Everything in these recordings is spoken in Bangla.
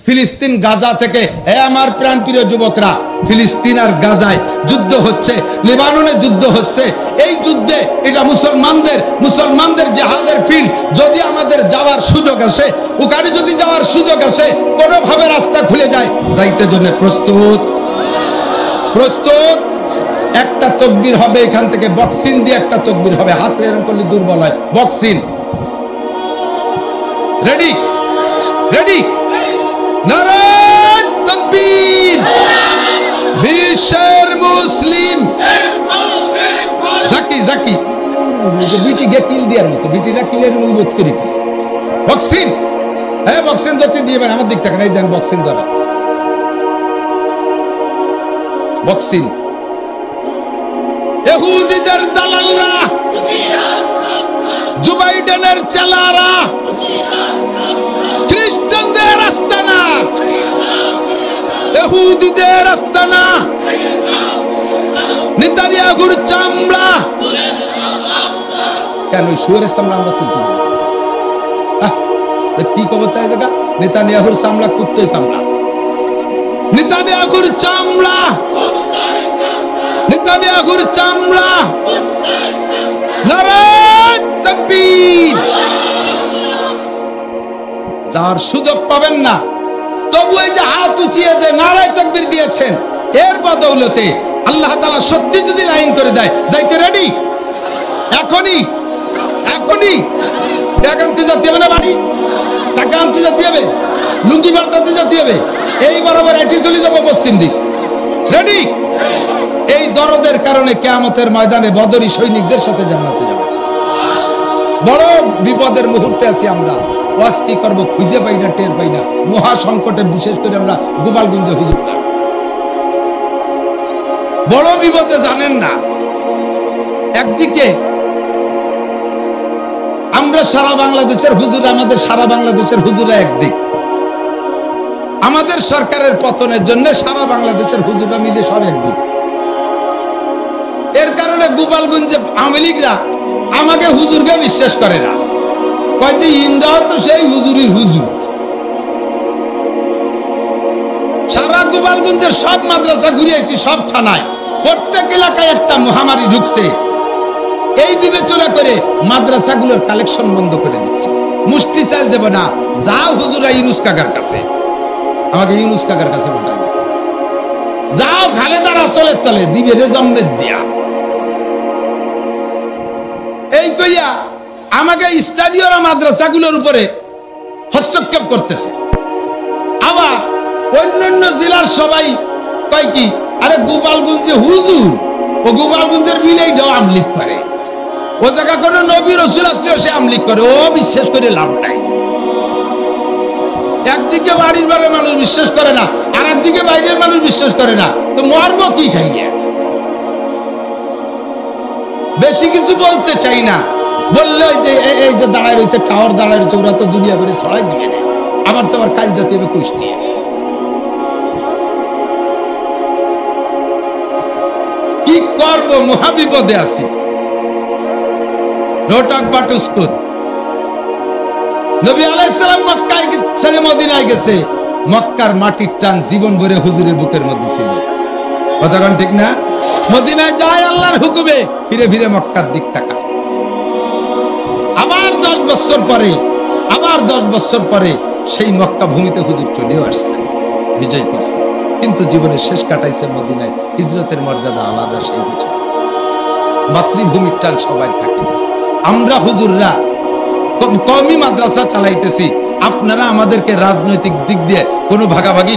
ফিলিস্তিন গাজা থেকে, হে আমার প্রাণপ্রিয় যুবকরা, ফিলিস্তিন আর গাজায় যুদ্ধ হচ্ছে, লেবাননে যুদ্ধ হচ্ছে। এই যুদ্ধে এটা মুসলমানদের জিহাদের ফিল্ড। যদি আমাদের যাওয়ার সুযোগ আসে, ওখানে যদি যাওয়ার সুযোগ আসে, কোনোভাবে রাস্তা খুলে যায়, যাইতে জন্য প্রস্তুত। একটা তাকবীর হবে, এখান থেকে বক্সিং দিয়ে একটা তাকবীর হবে, হাতে এরকম করলে দুর্বল হয়। Boxing ready? নারায়ে তাকবীর। বিশ্বের মুসলিম জাকি বিটি গে কিল দিয়ার মতো, বিটিরা কিলের অনুরোধ করি। বক্সিং, হ্যাঁ বক্সিং ধরতে দিবেন আমার দিক থেকে, এই দেন বক্সিং ধরা। বক্সিং ইহুদিদের দালালরা, জো বাইডেনের চালারা, খ্রিস্টানদের আস্তানা, ইহুদিদের আস্তানা, নেতানিয়াহুর চামড়া। কেন শুয়ারের চামড়া আমরা তুলতে পারি? কি কবতা এই জায়গা? নেতানিয়াহুর চামড়া কুত্তই কামড়া। নেতানিয়াহুর চামড়া, নেতানিয়াহুর চামড়া। নারায়ে তাকবীর। যার সুযোগ পাবেন না, তবু এই যে হাত উঁচিয়ে যে নারায়ে তাকবীর দিয়েছেন, এর বদৌলতে আল্লাহ তাআলা সত্যি যদি লাইন করে দেয়, যাইতে রেডি? এখনই ব্যাগ আনতে যেতে হবে না, বাড়ি টাকা আনতে যেতে হবে, লুঙ্গি পাল্টাতে যেতে হবে, এই বরাবর এটি চলে যাবো পশ্চিম দিক। রেডি? এই দরদের কারণে কিয়ামতের ময়দানে বদরি সৈনিকদের সাথে জান্নাতে যাব। বড় বিপদের মুহূর্তে আছি আমরা। ওয়াজ কি করব খুঁজে পাই না, টের পাই না। মহা সংকটে, বিশেষ করে আমরা গোপালগঞ্জে হুজুর না, বড় বিপদে, জানেন না। একদিকে আমরা সারা বাংলাদেশের হুজুর, আমাদের সারা বাংলাদেশের হুজুরা একদিক, আমাদের সরকারের পতনের জন্য সারা বাংলাদেশের হুজুরা মিলে সব একদিক। এর কারণে গোপালগঞ্জে আওয়ামী লীগরা আমাকে হুজুরকে বিশ্বাস করে না, কয় যে ইন্দ্রাও তো সেই হুজুরের হুজুর। সারা গোপালগঞ্জের সব মাদ্রাসা ঘুরিয়েছি, সব থানায়, প্রত্যেক এলাকায় একটা মহামারী ঢুকছে। এই বিবেচনা করে মাদ্রাসাগুলোর কালেকশন বন্ধ করে দিচ্ছে। মুষ্টি চাল দেব না, যাও হুজুরা ইউনুস কাকার কাছে, আমাকে ইউনুস কাকার কাছে পাঠায় দিচ্ছে। যাও খালেদার আসলের তলে, দিবে রেজম্বেদ দিয়া। এই কইয়া আমাকে স্থানীয় মাদ্রাসাগুলোর উপরে হস্তক্ষেপ করতেছে। আবার অন্যান্য জেলার সবাই কয় কি, আরে গোপালগঞ্জে হুজুর, ও গোপালগঞ্জের মিলেই আমলিক করে, ও জায়গা কোনো নবী রাসূল আসলেও সে আমলিক করে, ও বিশ্বাস করে লাভ নাই। একদিকে বাড়ির বাড়ির মানুষ বিশ্বাস করে না, আর একদিকে বাইরের মানুষ বিশ্বাস করে না, তো মরব কি খাইয়ে? বেশি কিছু বলতে চাই না, বললে যে এই যে দাঁড়ায় রয়েছে, টাওয়ার দাঁড়ায় রয়েছে, ওরা তো দুনিয়া করে ছড়াই দিবে না। আমার তো আবার কাল জাতি হবে কুষ্টিয়ে। কি করব, মহাবিপদে আছি। নোটাক বাটুস্কুত নবী আলাইহিস সালাম মক্কায় ছেলে মদিনায় গেছে, মক্কার মাটির টান জীবন ভরে হুজুরের বুকের মধ্যে ছিল। কথাটা ঠিক না? মদিনায় যায় আল্লাহর হুকুমে, ফিরে ফিরে মক্কার দিক তাকায়। আবার 10 বছর পরে সেই মক্কা ভূমিতে হুজুর চলেও আসছে, বিজয় করছে, কিন্তু জীবনের শেষ কাটাইছে মদিনায়। হিজরতের মর্যাদা আলাদা সেই বছর। মাতৃভূমির টান সবাই থাকে। আমরা হুজুররা কওমি মাদ্রাসা চালাইতেছি, আপনারা আমাদেরকে রাজনৈতিক দিক দিয়ে কোনো ভাগাভাগি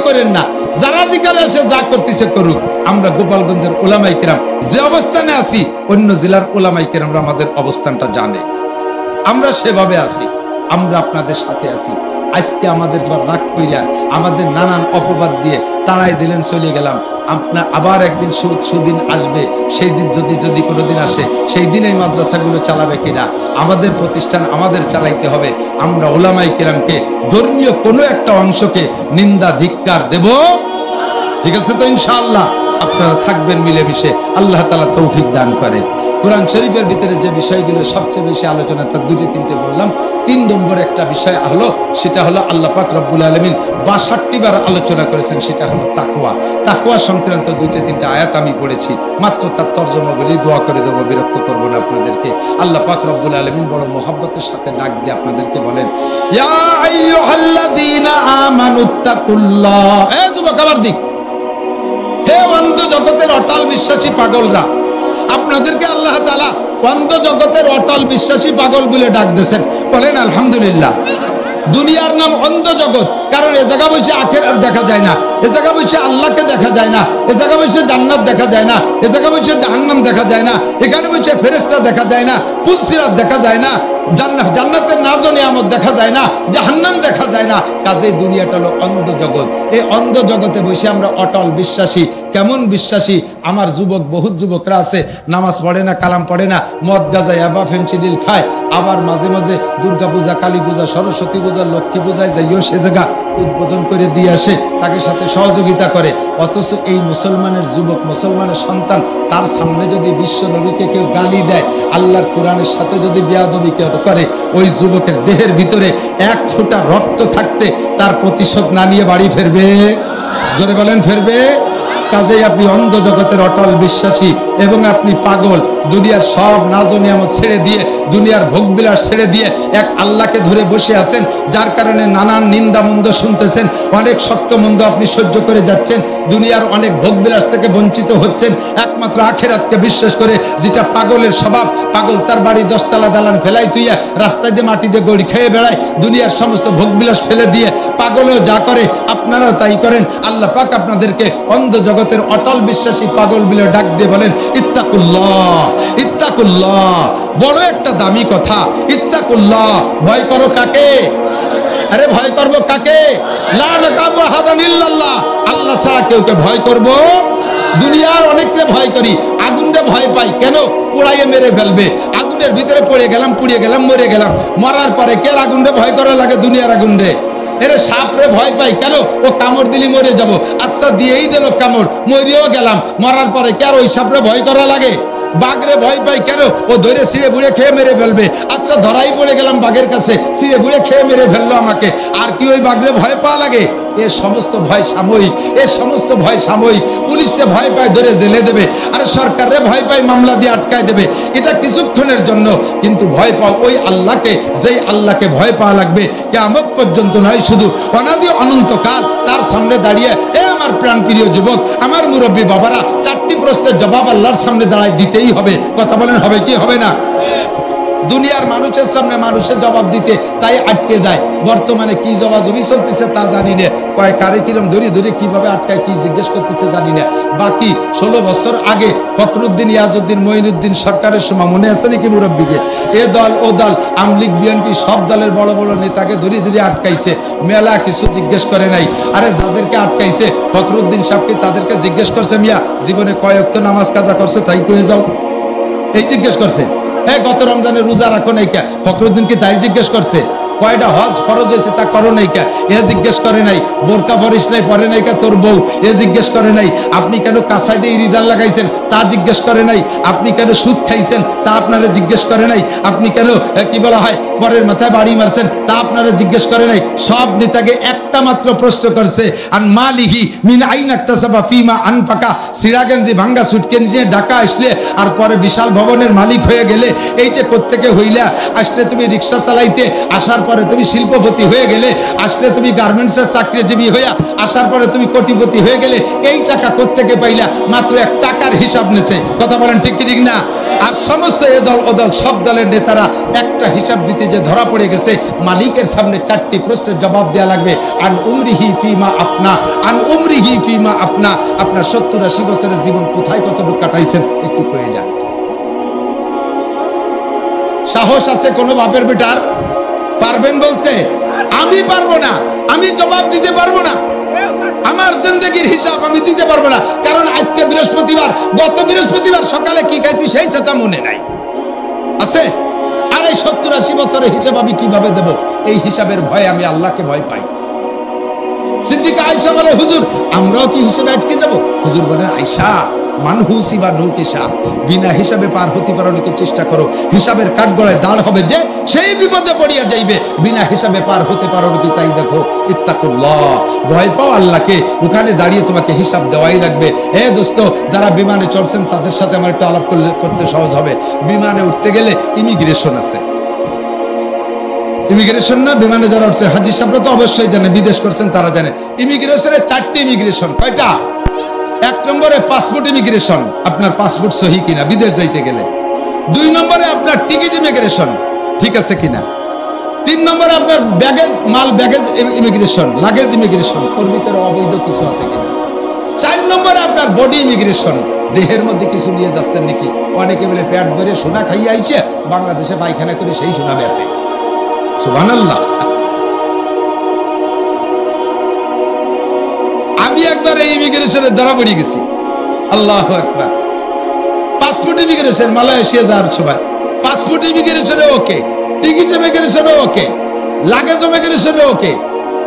করেন না, যারা যেখানে এসে যা করতেছে করুক। আমরা গোপালগঞ্জের উলামায়ে কিরাম যে অবস্থানে আছি, অন্য জেলার উলামায়ে কিরামরা আমাদের অবস্থানটা জানে, আমরা সেভাবে আছি, আমরা আপনাদের সাথে আছি। আজকে আমাদের রাগ কইরা, আমাদের নানান অপবাদ দিয়ে তাড়াই দিলেন, চলে গেলাম। আপনার আবার একদিন সুদিন আসবে, সেই দিন যদি কোনোদিন আসে, সেই দিন এই মাদ্রাসাগুলো চালাবে কিনা, আমাদের প্রতিষ্ঠান আমাদের চালাইতে হবে। আমরা উলামায়ে কিরামকে, ধর্মীয় কোনো একটা অংশকে নিন্দা ধিক্কার দেব, ঠিক আছে তো ইনশাআল্লাহ? আপনারা থাকবেন মিলেমিশে, আল্লাহ তাআলা তৌফিক দান করে। কোরআন শরীফের ভিতরে যে বিষয়গুলো সবচেয়ে বেশি আলোচনা, তার দুটি তিনটে বললাম। 3 নম্বর একটা বিষয় হলো, সেটা হলো আল্লাহ পাক রব্বুল আলামিন 62 বার আলোচনা করেছেন, সেটা হলো তাকওয়া। তাকওয়া সংক্রান্ত 2-3টা আয়াত আমি পড়েছি, মাত্র তার তরজমা বলেই দোয়া করে দেবো, বিরক্ত করবো না আপনাদেরকে। আল্লাহ পাক রব্বুল আলামিন বড় মহব্বতের সাথে ডাক দিয়ে আপনাদেরকে বলেন, ইয়া আইয়ুহাল্লাযীনা আমানুত্তাকুল্লাহ। এ যুবক আমার দিক, হে অন্ধ জগতের অটল বিশ্বাসী পাগলরা, আপনাদেরকে আল্লাহ তাআলা অন্ধ জগতের অটল বিশ্বাসী পাগল বলে ডাক দিয়েছেন। বলেন আলহামদুলিল্লাহ। দুনিয়ার নাম অন্ধ জগৎ, কারণ এ জায়গা বসে আখিরাত দেখা যায় না, এ জায়গা বসে আল্লাহকে দেখা যায় না, এ জায়গা বসে জান্নাত দেখা যায় না, এ জায়গা বসে জাহান্নাম দেখা যায় না, এখানে বসে ফেরেশতা দেখা যায় না, পুলসিরাত দেখা যায় না, জান্নাতের নাজ নিয়ামত দেখা যায় না, জাহান্নাম দেখা যায় না। কাজেই দুনিয়াটা হলো অন্ধ জগৎ। এই অন্ধ জগতে বসে আমরা অটল বিশ্বাসী। কেমন বিশ্বাসী? আমার যুবক, বহুত যুবকরা আছে, নামাজ পড়ে না, কালাম পড়ে না, মদ গাঁজা ইয়াবা ফেনসিডিল খায়, আবার মাঝে মাঝে দুর্গা পূজা, কালী পূজা, সরস্বতী পূজা, লক্ষ্মী পূজায় যাইও সে জায়গা উদ্বোধন করে দিয়ে আসে, তাকে সাথে সহযোগিতা করে। অথচ এই মুসলমানের যুবক, মুসলমানের সন্তান, তার সামনে যদি বিশ্ব নবীকে কেউ গালি দেয়, আল্লাহর কোরআনের সাথে যদি বেয়াদবি কেউ করে, ওই যুবকের দেহের ভিতরে 1 ফোঁটা রক্ত থাকতে তার প্রতিশোধ না নিয়ে বাড়ি ফিরবে? জোরে বলেন, ফিরবে? কাজেই আপনি অন্ধ জগতের অটল বিশ্বাসী এবং আপনি পাগল। দুনিয়ার সব নাজ নিয়ামত ছেড়ে দিয়ে, দুনিয়ার ভোগবিলাস ছেড়ে দিয়ে এক আল্লাহকে ধরে বসে আছেন, যার কারণে নানান নিন্দা মন্দ শুনতেছেন, অনেক শক্ত মন্দ আপনি সহ্য করে যাচ্ছেন, দুনিয়ার অনেক ভোগবিলাস থেকে বঞ্চিত হচ্ছেন, একমাত্র আখিরাতকে বিশ্বাস করে। যেটা পাগলের স্বভাব, পাগল তার বাড়ি 10 তলা দালান ফেলাই তুইয়া রাস্তায় দিয়ে মাটি দিয়ে গড়ি খেয়ে বেড়ায়, দুনিয়ার সমস্ত ভোগবিলাস ফেলে দিয়ে। পাগলও যা করে আপনারাও তাই করেন। আল্লাহ পাক আপনাদেরকে অন্ধ জগতের অটল বিশ্বাসী পাগল বলে ডাক দিয়ে বলেন, ইত্তাকুল্লাহ, ইত্তাকুল্লাহ। বড় একটা দামি কথা, ইত্তাকুল্লাহ। ভয় করো কাকে? আরে ভয় করবো কাকে? লা নাকাবু আহাদান ইল্লাল্লাহ। আল্লাহ ছাড়া কেউকে ভয় করব? দুনিয়ার অনেককে ভয় করি, আগুনরে ভয় পাই। কেন? পোড়াইয়ে মেরে ফেলবে। আগুনের ভিতরে পড়ে গেলাম, পুড়িয়ে গেলাম, মরে গেলাম। মরার পরে কে আগুনরে ভয় করা লাগে? দুনিয়ার আগুনরে। এরে সাপরে ভয় পাই, কেন? ও কামড় দিলি মরে যাব। আচ্ছা, দিয়েই দিল কামড়, মরিও গেলাম। মরার পরে কে আর ওই সাপরে ভয় করা লাগে? বাঘরে ভয় পাই, কেন? ও ধরে ছিঁড়ে বুড়ে খেয়ে মেরে ফেলবে। আচ্ছা, ধরাই পড়ে গেলাম বাঘের কাছে, ছিঁড়ে বুড়ে খেয়ে মেরে ফেললো আমাকে, আর কি ওই বাঘরে ভয় পাওয়া লাগে? এ সমস্ত ভয় সাময়িক, এ সমস্ত ভয় সাময়িক। পুলিশে ভয় পায়, ধরে জেলে দেবে, আর সরকারে ভয় পায়, মামলা দিয়ে আটকায় দেবে। এটা কিছুক্ষণের জন্য, কিন্তু ভয় পাও ওই আল্লাহকে, যেই আল্লাহকে ভয় পাওয়া লাগবে কিয়ামত পর্যন্ত নয়, শুধু অনাদি অনন্তকাল। তার সামনে দাঁড়িয়ে, এ আমার প্রাণপ্রিয় যুবক, আমার মুরব্বী বাবারা, 4টি প্রশ্নের জবাব আল্লাহর সামনে দাঁড়ায় দিতেই হবে। কথা বলেন, হবে কি হবে না? দুনিয়ার মানুষের সামনে মানুষের জবাব দিতে তাই আটকে যায়। বর্তমানে কি জবাজবি চলতেছে তা জানি না, কয় কারে কিরম ধরে ধরে কিভাবে আটকায়, কি জিজ্ঞেস করতেছে জানি না। বাকি 16 বছর আগে ফখরুদ্দিন, ইয়াজউদ্দিন, মঈনুদ্দিন সরকারের সময় মনে আছে নাকি মুরব্বীকে? এ দল ও দল, আমলিগ, বিএনপি সব দলের বড় বড় নেতাকে ধরে ধরে আটকাইছে, মেলা কিছু জিজ্ঞেস করে নাই। আরে যাদেরকে আটকাইছে ফখরুদ্দিন সাহেবকে, তাদেরকে জিজ্ঞেস করছে, মিয়া জীবনে কয় ওয়াক্ত নামাজ কাজা করছে তাই কয়ে যাও, এই জিজ্ঞেস করছে। হ্যাঁ, গত রমজানে রোজা রাখো নাই কে? ফখরুদ্দিন কি তাই জিজ্ঞেস করছে? কয়টা হজ ফরজ হয়েছে তা করো নাই কে? এ জিজ্ঞেস করে নাই। বোরকা পরিস নাই, পরে নাই কে তোর বউ? এ জিজ্ঞেস করে নাই। আপনি কেন কাঁসাই দিয়ে ইরিদার লাগাইছেন? তা জিজ্ঞেস করে নাই। আপনি কেন সুদ খাইছেন? তা আপনারা জিজ্ঞেস করে নাই। আপনি কেন কি বলা হয় পরের মাথায় বাড়ি মারছেন? তা আপনারা জিজ্ঞেস করে নাই। সব নেতাকে একটা মাত্র প্রশ্ন করছে, আন মালিহি মিন আইনা ইকতাসাবা ফিমা আনফাকা। সিরাগঞ্জি ভাঙ্গা সুটকে নিয়ে ঢাকা আসলে, আর পরে বিশাল ভবনের মালিক হয়ে গেলে, এইটা কোত্থেকে হইলা? আসলে তুমি রিক্সা চালাইতে, আসার পরে তুমি শিল্পপতি হয়ে গেলে, আসলে তুমি গার্মেন্টসের চাকরিজীবী হইয়া, আসার পরে তুমি কোটিপতি হয়ে গেলে। এই টাকা কোত্থেকে পাইলা? মাত্র 1 টাকার হিসাব নেছে। কথা বলেন ঠিক কি ঠিক না? আর সমস্ত এ দল ও দল, সব দলের নেতারা একটা হিসাব দিতে যে ধরা পড়ে গেছে, মালিকের সামনে 4টি প্রশ্নের জবাব দেওয়া লাগবে। আন উমরিহি ফিমা আপনা, আন উমরিহি ফিমা আপনা। আপনার 70-80 বছরের জীবন কোথায় কতটুকু কাটাইছেন একটু কয়ে যান। সাহস আছে কোন বাপের বেটার? পারবেন বলতে? আমি পারবো না, আমি জবাব দিতে পারবো না। আমার জিন্দেগির হিসাব আমি দিতে পারবো না, কারণ আজকে বৃহস্পতিবার, গত বৃহস্পতিবার সকালে কি খাইছি সেই সেটা মনে নাই। আছে? আর এই 70-80 বছরের হিসাব আমি কিভাবে দেব? এই হিসাবের ভয়ে আমি আল্লাহকে ভয় পাই। সিদ্দিকা আয়েশা বলে, হুজুর আমরাও কি হিসেবে আটকে যাব? হুজুর বলেন, আয়েশা মানহুসি বা নৌকেশা, বিনা হিসাবে পার হতে পারার চেষ্টা করো, হিসাবের কাঠগড়ায় দাঁড় হবে যে সেই বিপদে পড়িয়া যাইবে। বিনা হিসাবে পার হতে পারো কি তাই দেখো। ইত্তাকুল্লাহ, ভয় পাও আল্লাহকে, ওখানে দাঁড়িয়ে তোমাকে হিসাব দেওয়াই লাগবে। হে দোস্ত, যারা বিমানে চড়ছেন তাদের সাথে আমার একটু আলাপ করতে সহজ হবে। বিমানে উঠতে গেলে ইমিগ্রেশন আছে, ইমিগ্রেশন না? বিমানে যারা উঠছে, হাজি সাহেবরা তো অবশ্যই জানে, বিদেশ করছেন তারা জানে। ইমিগ্রেশনে 4টি ইমিগ্রেশন। কয়টা? 1 নম্বরে পাসপোর্ট ইমিগ্রেশন, আপনার পাসপোর্ট সহি কিনা বিদেশ যাইতে গেলে। 2 নম্বরে আপনার টিকিট ইমিগ্রেশন, ঠিক আছে কিনা। 3 নম্বরে আপনার ব্যাগেজ, মাল ব্যাগেজ ইমিগ্রেশন, লাগেজ ইমিগ্রেশন, ওর ভিতরে অবৈধ কিছু আছে কিনা। 4 নম্বরে আপনার বডি ইমিগ্রেশন, দেহের মধ্যে কিছু নিয়ে যাচ্ছেন নাকি। অনেকে বলে পেট ভরে সোনা খাইয়ে আইছে, বাংলাদেশে পায়খানা করে সেই সোনা বেচে। সুবহানাল্লাহ। আমি একবার এই ইমিগ্রেশনে ধরা পড়ে গেছি। আল্লাহু আকবার। পাসপোর্ট ইমিগ্রেশন, মালয়েশিয়া যাওয়ার সময় পাসপোর্ট ইমিগ্রেশনে ওকে, টিকিট ইমিগ্রেশনে ওকে, লাগেজ ইমিগ্রেশনে ওকে,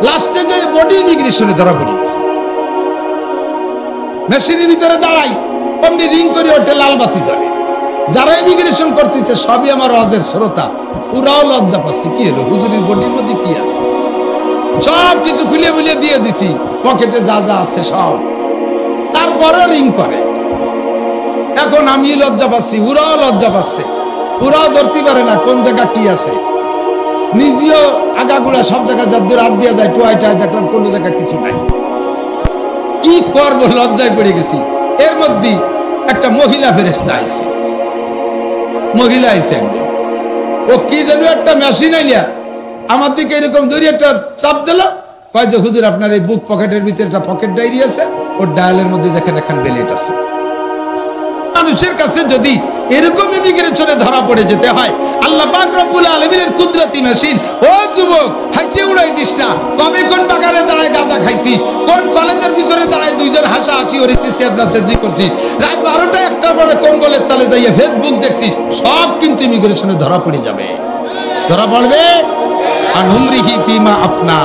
লাস্টে যে বডি ইমিগ্রেশনে ধরা পড়ে গেছি। মেশিনের ভিতরে দাঁড়াই, অমনি রিং করে ওঠে, লাল বাতি জ্বলে। যারা ইমিগ্রেশন করতেছে সবই আমার ওয়াজের শ্রোতা, ওরাও লজ্জা পাচ্ছে। কি হলো, হুজুরের বডির মধ্যে কি আছে? সব কিছু খুলে বুলিয়ে দিয়ে দিছি, পকেটে যা যা আছে সব। তারপরও রিং করে। এখন আমি লজ্জা পাচ্ছি, ওরাও লজ্জা পাচ্ছে। ওরাও ধরতে পারে না কোন জায়গা কি আছে। নিজেও আগাগুলা সব জায়গায় যাদের হাত দিয়ে যায়, টোয়াইটায় দেখলাম কোন জায়গা কিছু নাই। কি করবো, লজ্জায় পড়ে গেছি। এর মধ্যে একটা মহিলা ফেরেশতা আইছে, মহিলা আইছে একজন। ও কি যেন একটা মেশিন আইলিয়া আমার দিকে এরকম ধরে একটা চাপ দিল, কয় যে হুজুর আপনার এই বুক পকেটের ভিতরে একটা পকেট ডায়েরি আছে, ওর ডায়ালের মধ্যে দেখেন এখন বেলেট আছে। মানুষের কাছে যদি এরকম ইমিগ্রেশনে ধরা পড়ে যেতে হয়, আল্লাহ পাক রব্বুল আলামিনের কুদরতি মেশিন। ও যুবক, হাইচে উড়াই দিস না। কবে কোন বাগানে দাঁড়ায় গাঁজা খাইছিস, কোন কলেজের পিছনে দাঁড়ায় 2 জন হাসাহাসি করেছিস, সেদনা সেদনি করছিস, রাত 12টা 1টার পরে কোন গলের তালে যাইয়ে ফেসবুক দেখছিস, সব কিন্তু ইমিগ্রেশনে ধরা পড়ে যাবে। ধরা পড়বে। আনহুমরিহি ফিমা আপনা,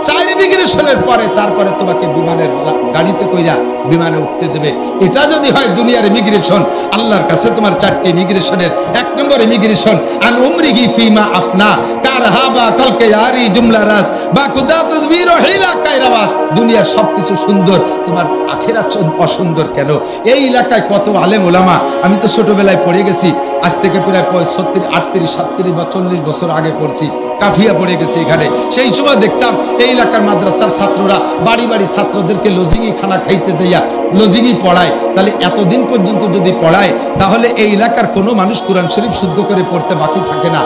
4 ইমিগ্রেশনের পরে তারপরে তোমাকে বিমানের গাড়িতে কইরা বিমানে উঠতে দেবে। এটা যদি হয় দুনিয়ার ইমিগ্রেশন, আল্লাহর কাছে তোমার 4টি ইমিগ্রেশনের 1 নম্বর ইমিগ্রেশন আন উমরিহি ফিমা আপনা কারহাবা কলকে ইয়ারি জুমলা রাস বা খুদা তদবির হিলা কায়রাবাস। দুনিয়ার সবকিছু সুন্দর, তোমার আখিরাত অসুন্দর কেন? এই এলাকায় কত আলেম ওলামা, আমি তো ছোটবেলায় পড়ে গেছি, আজ থেকে প্রায় 36, 38, 37 বা 40 বছর আগে পড়ছি, কাফিয়া পড়ে গেছি এখানে। সেই সময় দেখতাম এই এলাকার মাদ্রাসার ছাত্ররা বাড়ি বাড়ি ছাত্রদেরকে লজিংই খানা খাইতে যাইয়া লজিংই পড়ায়। তাহলে এতদিন পর্যন্ত যদি পড়ায়, তাহলে এই এলাকার কোনো মানুষ কোরআন শরীফ শুদ্ধ করে পড়তে বাকি থাকে না।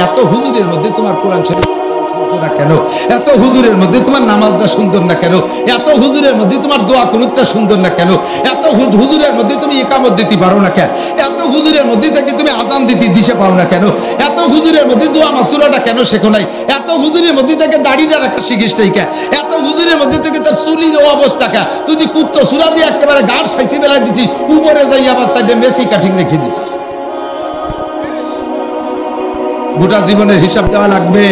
এত হুজুরের মধ্যে তোমার কোরআন শরীফ না কেন? এত হুজুরের মধ্যে তোমার নামাজটা সুন্দর না কেন? এত হুজুরের মধ্যে তোমার দোয়া কুনুতটা সুন্দর না কেন? এত হুজুরের মধ্যে তুমি ইকামত দিতে পারো না কেন? এত হুজুরের মধ্যে থেকে তুমি আজান দিতে দিশে পাও না কেন? এত হুজুরের মধ্যে দোয়া মাসুরাটা কেন শেখো নাই? এত হুজুরের মধ্যে থেকে দাড়িটা রাখা শিখিস নাই কে? এত হুজুরের মধ্যে থেকে তার চুলির অবস্থা কে? তুই কুত্তো সুরা দিয়ে একেবারে গাঢ় সাইসি বেলায় দিছিস, উপরে যাই আবার সাইডে মেসি কাটিং রেখে দিছিস। গোটা জীবনের হিসাব দেওয়া লাগবে।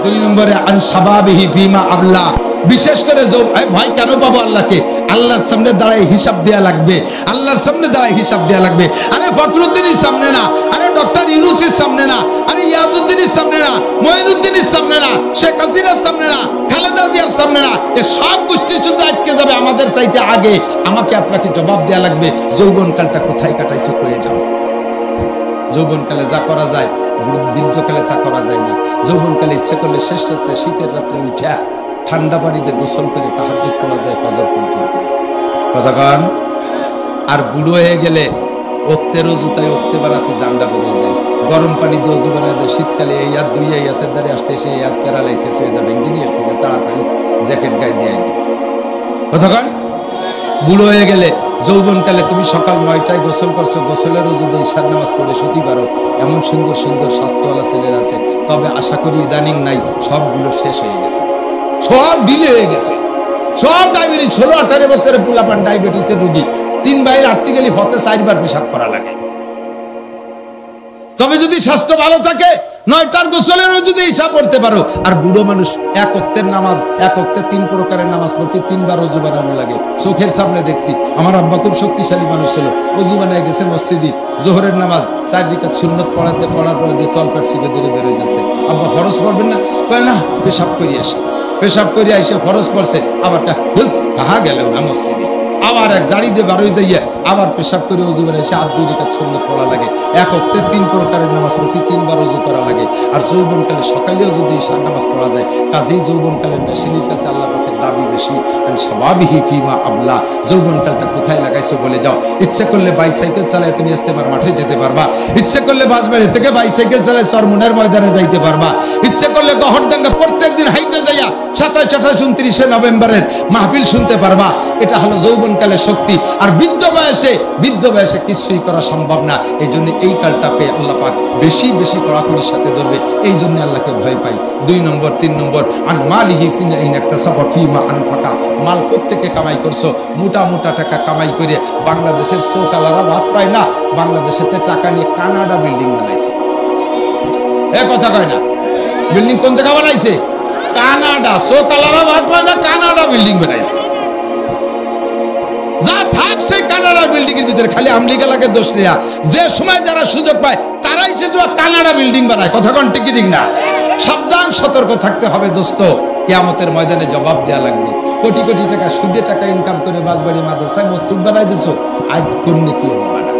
2 নম্বরে আন শাবাবিহি ফিমা আবলা, বিশেষ করে ভাই কেন পাবো আল্লাহকে? আল্লাহর সামনে দাঁড়ায় হিসাব দেয়া লাগবে। আল্লাহর সামনে দাঁড়ায় হিসাব দেয়া লাগবে। আরে ফখরুদ্দিনের সামনে না, আরে ডক্টর ইউনূসের সামনে না, আরে ইয়াজউদ্দিনের সামনে না, মঈনুদ্দিনের সামনে না, শেখ হাসিনার সামনে না, খালেদা জিয়ার সামনে না। এ সব গোষ্ঠী শুদ্ধ আটকে যাবে আমাদের চাইতে আগে। আমাকে আপনাকে জবাব দেয়া লাগবে, যৌবনকালটা কোথায় কাটাইছে কয়ে যাও। যৌবনকালে যা করা যায়, বৃদ্ধকালে তা করা যায় না। যৌবনকালে ইচ্ছে করলে শেষ রাত্রে, শীতের রাত্রে উঠা ঠান্ডা পানিতে গোসল করে তাহাজ্জুদ পড়া যায় ফজর পর্যন্ত। কথা কন। আর বুড়ো হয়ে গেলে ওক্তের জুতায় ওক্তে বাড়াতে জান্ডা বেরিয়ে যায়। গরম পানি দিয়ে অজু বানায় দেয়। শীতকালে এই হাত দুই এই হাতের দ্বারে আসতে এসে এই হাত প্যারালাইসিস হয়ে যাবে, ইঞ্জিনিয়ার থেকে তাড়াতাড়ি জ্যাকেট গায়ে দিয়ে দেয়। কথা কন। বুড়ো হয়ে গেলে যৌবনকালে তুমি সকাল 9টায় গোসল করছো, গোসলের যদি ঈশার নামাজ পড়ে শুতে পারো, এমন সুন্দর সুন্দর স্বাস্থ্যওয়ালা ছেলেরা আছে। তবে আশা করি ইদানিং নাই, সবগুলো শেষ হয়ে গেছে, সব ডিলে হয়ে গেছে, সব ডায়াবেটিস। 16-18 বছরের পোলাপান ডায়াবেটিসের রোগী, 3 বাইরে আটতে গেলে হতে 4 বার পেশাব করা লাগে। তবে যদি স্বাস্থ্য ভালো থাকে 9টার গোসলেরও যদি হিসাব করতে পারো। আর বুড়ো মানুষ এক ওয়াক্তের নামাজ, এক ওয়াক্তে 3 প্রকারের নামাজ পড়তে 3 বার ওযু বানানো লাগে। চোখের সামনে দেখছি। আমার আব্বা খুব শক্তিশালী মানুষ ছিল, ওযু বানায় গেছে মসজিদে, জোহরের নামাজ 4 রাকাত সুন্নত পড়ার পরে দিয়ে তলপেট সিগে ধরে বের হয়ে গেছে। আব্বা ফরজ পড়বেন না? কয় না, পেশাব করে আসে। পেশাব করে আইসে ফরজ পড়ছে, আবার কাহা গেল না মসজিদে, আবার এক জাড়ি দিয়ে বার হয়ে যাইয়া আবার পেশাব করে ওযু বানায় এসে 2 রাকাত সুন্নত পড়া লাগে। এক ওয়াক্তে 3 প্রকারের নামাজ পড়তে 3 বার ওযু করা লাগে। আর যৌবনকালে সকালেও যদি ঈশার নামাজ পড়া যায়, কাজেই যৌবনকালের মেশিনের কাছে আল্লাহ পাকের দাবি বেশি। আর স্বাভাবিকই ফিমা আবলা, যৌবনকালটা কোথায় লাগাইছো বলে যাও। ইচ্ছা করলে বাইসাইকেল চালায় তুমি ইস্তেমার মাঠে যেতে পারবা, ইচ্ছা করলে বাসবাড়ি থেকে বাইসাইকেল চালায় সরমুনের ময়দানে যাইতে পারবা, ইচ্ছা করলে গহরডাঙ্গা প্রত্যেকদিন হাইটে যাইয়া 27, 28, 29 নভেম্বরের মাহফিল শুনতে পারবা। এটা হলো যৌবনকালের শক্তি। আর বৃদ্ধ বয়সে কিছুই করা সম্ভব না। এই জন্য এই কালটা পেয়ে আল্লাহ পাক বেশি বেশি কড়াকড়ির সাথে ধরবে। এই জন্য আল্লাহকে ভয় পাই। 2 নম্বর 3 নম্বর আন মালিহি ফিমা আনফাকা, মাল কোত্থেকে কামাই করছো? মোটা টাকা কামাই করে বাংলাদেশের সোকালারা ভাত পায় না, বাংলাদেশেতে টাকা নিয়ে কানাডা বিল্ডিং বানাইছে। এ কথা কয় না? বিল্ডিং কোন জায়গা বানাইছে? কানাডা। সোকালারা ভাত পায় না, কানাডা বিল্ডিং বানাইছে। যা থাক সেই কানাডা বিল্ডিং এর ভিতরে খালি আমলিগালাকে দোষ নেয়া। যে সময় যারা সুযোগ পায় তারাই সে কানাডা বিল্ডিং বানায়। কথা কোন ঠিক না? সাবধান, সতর্ক থাকতে হবে দোস্ত। কিয়ামতের ময়দানে জবাব দেয়া লাগবে। কোটি কোটি টাকা সুদে টাকা ইনকাম করে বাসবাড়ি মাদ্রাসায় মসজিদ বানাই দিছো, আজ কোন কি হবে না?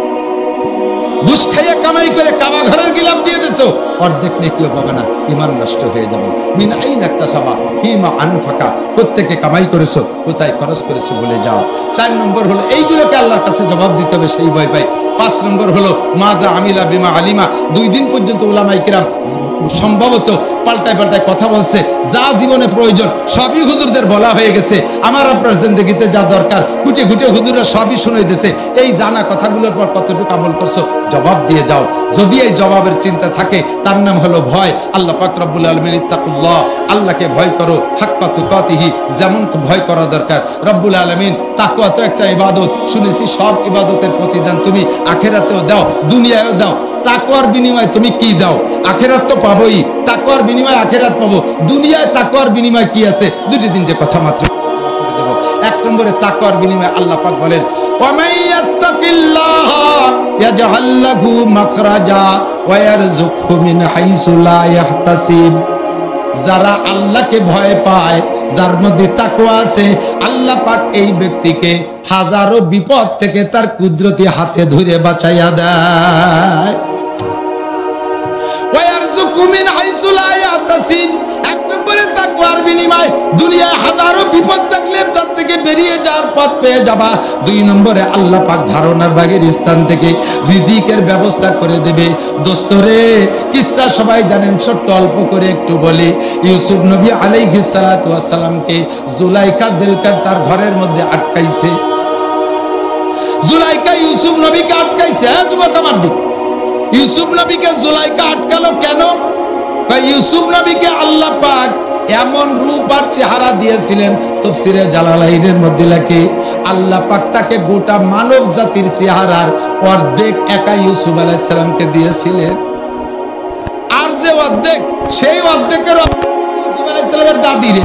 ঘুষ খাইয়া কামাই করে কাবা ঘরের গিলাপ দিয়ে দিছো, অর্ধেক নেকিও পাবে না, ঈমান নষ্ট হয়ে যাবে। মিন আইনা ইকতাসাবা ফিমা আনফাকা, প্রত্যেককে কামাই করেছো, কোথায় খরচ করেছো বলে যাও। 4 নম্বর হলো এইগুলোকে আল্লাহর কাছে জবাব দিতে হবে, সেই ভয় পাই। 5 নম্বর হলো মাজা আমিলা বিমা আলিমা। 2 দিন পর্যন্ত উলামায়ে কিরাম সম্ভবত পাল্টায় কথা বলছে, যা জীবনে প্রয়োজন সবই হুজুরদের বলা হয়ে গেছে। আমার আপনার জিন্দেগিতে যা দরকার খুঁটে হুজুররা সবই শুনে দিয়েছে। এই জানা কথাগুলোর পর কতটুকু আমল করছো জবাব দিয়ে যাও। যদি এই জবাবের চিন্তা থাকে তার নাম হলো ভয়। আল্লাহ পাক রব্বুল আলামিন ইত্তাকুল্লাহ, আল্লাহকে ভয় করো হাক্কা তুকাতিহি, যেমন ভয় করা দরকার। রব্বুল আলামিন, তাকওয়া তো একটা ইবাদত, শুনেছি সব ইবাদতের প্রতিদান তুমি আখিরাতেও দাও, দুনিয়ায়ও দাও। তাকওয়ার বিনিময়ে তুমি কি দাও? আখিরাত তো পাবোই, তাকওয়ার বিনিময়ে আখিরাত পাবো। দুনিয়ায় তাকওয়ার বিনিময়ে কি আছে? 2-3টে কথা মাত্র করে দেব। 1 নম্বরে তাকওয়ার বিনিময়ে আল্লাহ পাক বলেন, ওয়া মাইয়াত্তাকিল্লাহ ইয়াজআল লাহু মাখরাজা ওয়া ইয়ারযুকহু মিন হাইসু লা ইয়াহতাসিব। যারা আল্লাহকে ভয় পায়, যার মধ্যে তাকওয়া আছে, আল্লাহ পাক এই ব্যক্তিকে হাজারো বিপদ থেকে তার কুদরতি হাতে ধরে বাঁচাইয়া দেয়। এক নম্বরে তাকওয়ার বিনিময় দুনিয়ায় হাজারো বিপদ থাকলে তার থেকে বেরিয়ে যাওয়ার পথ পেয়ে যাবা। 2 নম্বরে আল্লাহ পাক ধারণার বাগের স্থান থেকে রিজিকের ব্যবস্থা করে দেবে। দোস্তরে কিসসা সবাই জানেন, ছোট্ট অল্প করে একটু বলি। ইউসুফ নবী আলাইহিস সালাতু ওয়াস সালামকে জুলাইখা জেলখানার তার ঘরের মধ্যে আটকাইছে। জুলাইখা ইউসুফ নবীকে আটকাইছে। যুবক আমার দিক, ইউসুফ নবীকে জুলাইখা আটকালো কেন? ইউসুফ নবীকে আল্লাহ পাক এমন রূপ আর চেহারা দিয়েছিলেন, তাফসীরে জালালাইনের মধ্যে লেখে আল্লাহ পাক তাকে গোটা মানব জাতির চেহারার অর্ধেক একা ইউসুফ আলাইহিস সালামকে দিয়েছিলেন। আর যে অর্ধেক, সেই অর্ধেকের ইউসুফ আলাইহিস সালামের দাদি রে,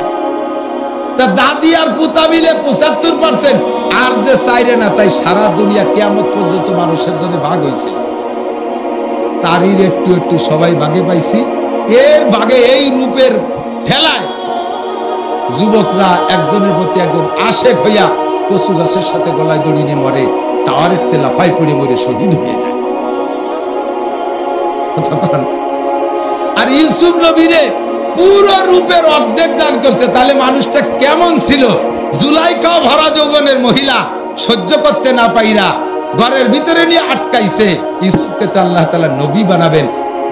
তা দাদি আর পুতা মিলে 75%। আর যে চাইরে না, তাই সারা দুনিয়া কিয়ামত পর্যন্ত মানুষের জন্য ভাগ হয়েছে। তারই একটু একটু সবাই ভাগে পাইছি। এর ভাগে এই রূপের ফেলায় যুবকরা একজনের প্রতি একজন আশেক হইয়া কচু গাছের সাথে গলায় দড়ি নিয়ে মরে, টাওয়ারের তেলাফাই পড়ে মরে শহীদ হয়ে যায়। আর ইউসুফ নবীরে পুরো রূপের অর্ধেক দান করছে। তাহলে মানুষটা কেমন ছিল? জুলাইখাও ভরা যৌবনের মহিলা, সহ্য করতে না পাইরা ঘরের ভিতরে নিয়ে আটকাইছে। ইউসুফকে তো আল্লাহ তাআলা নবী বানাবেন।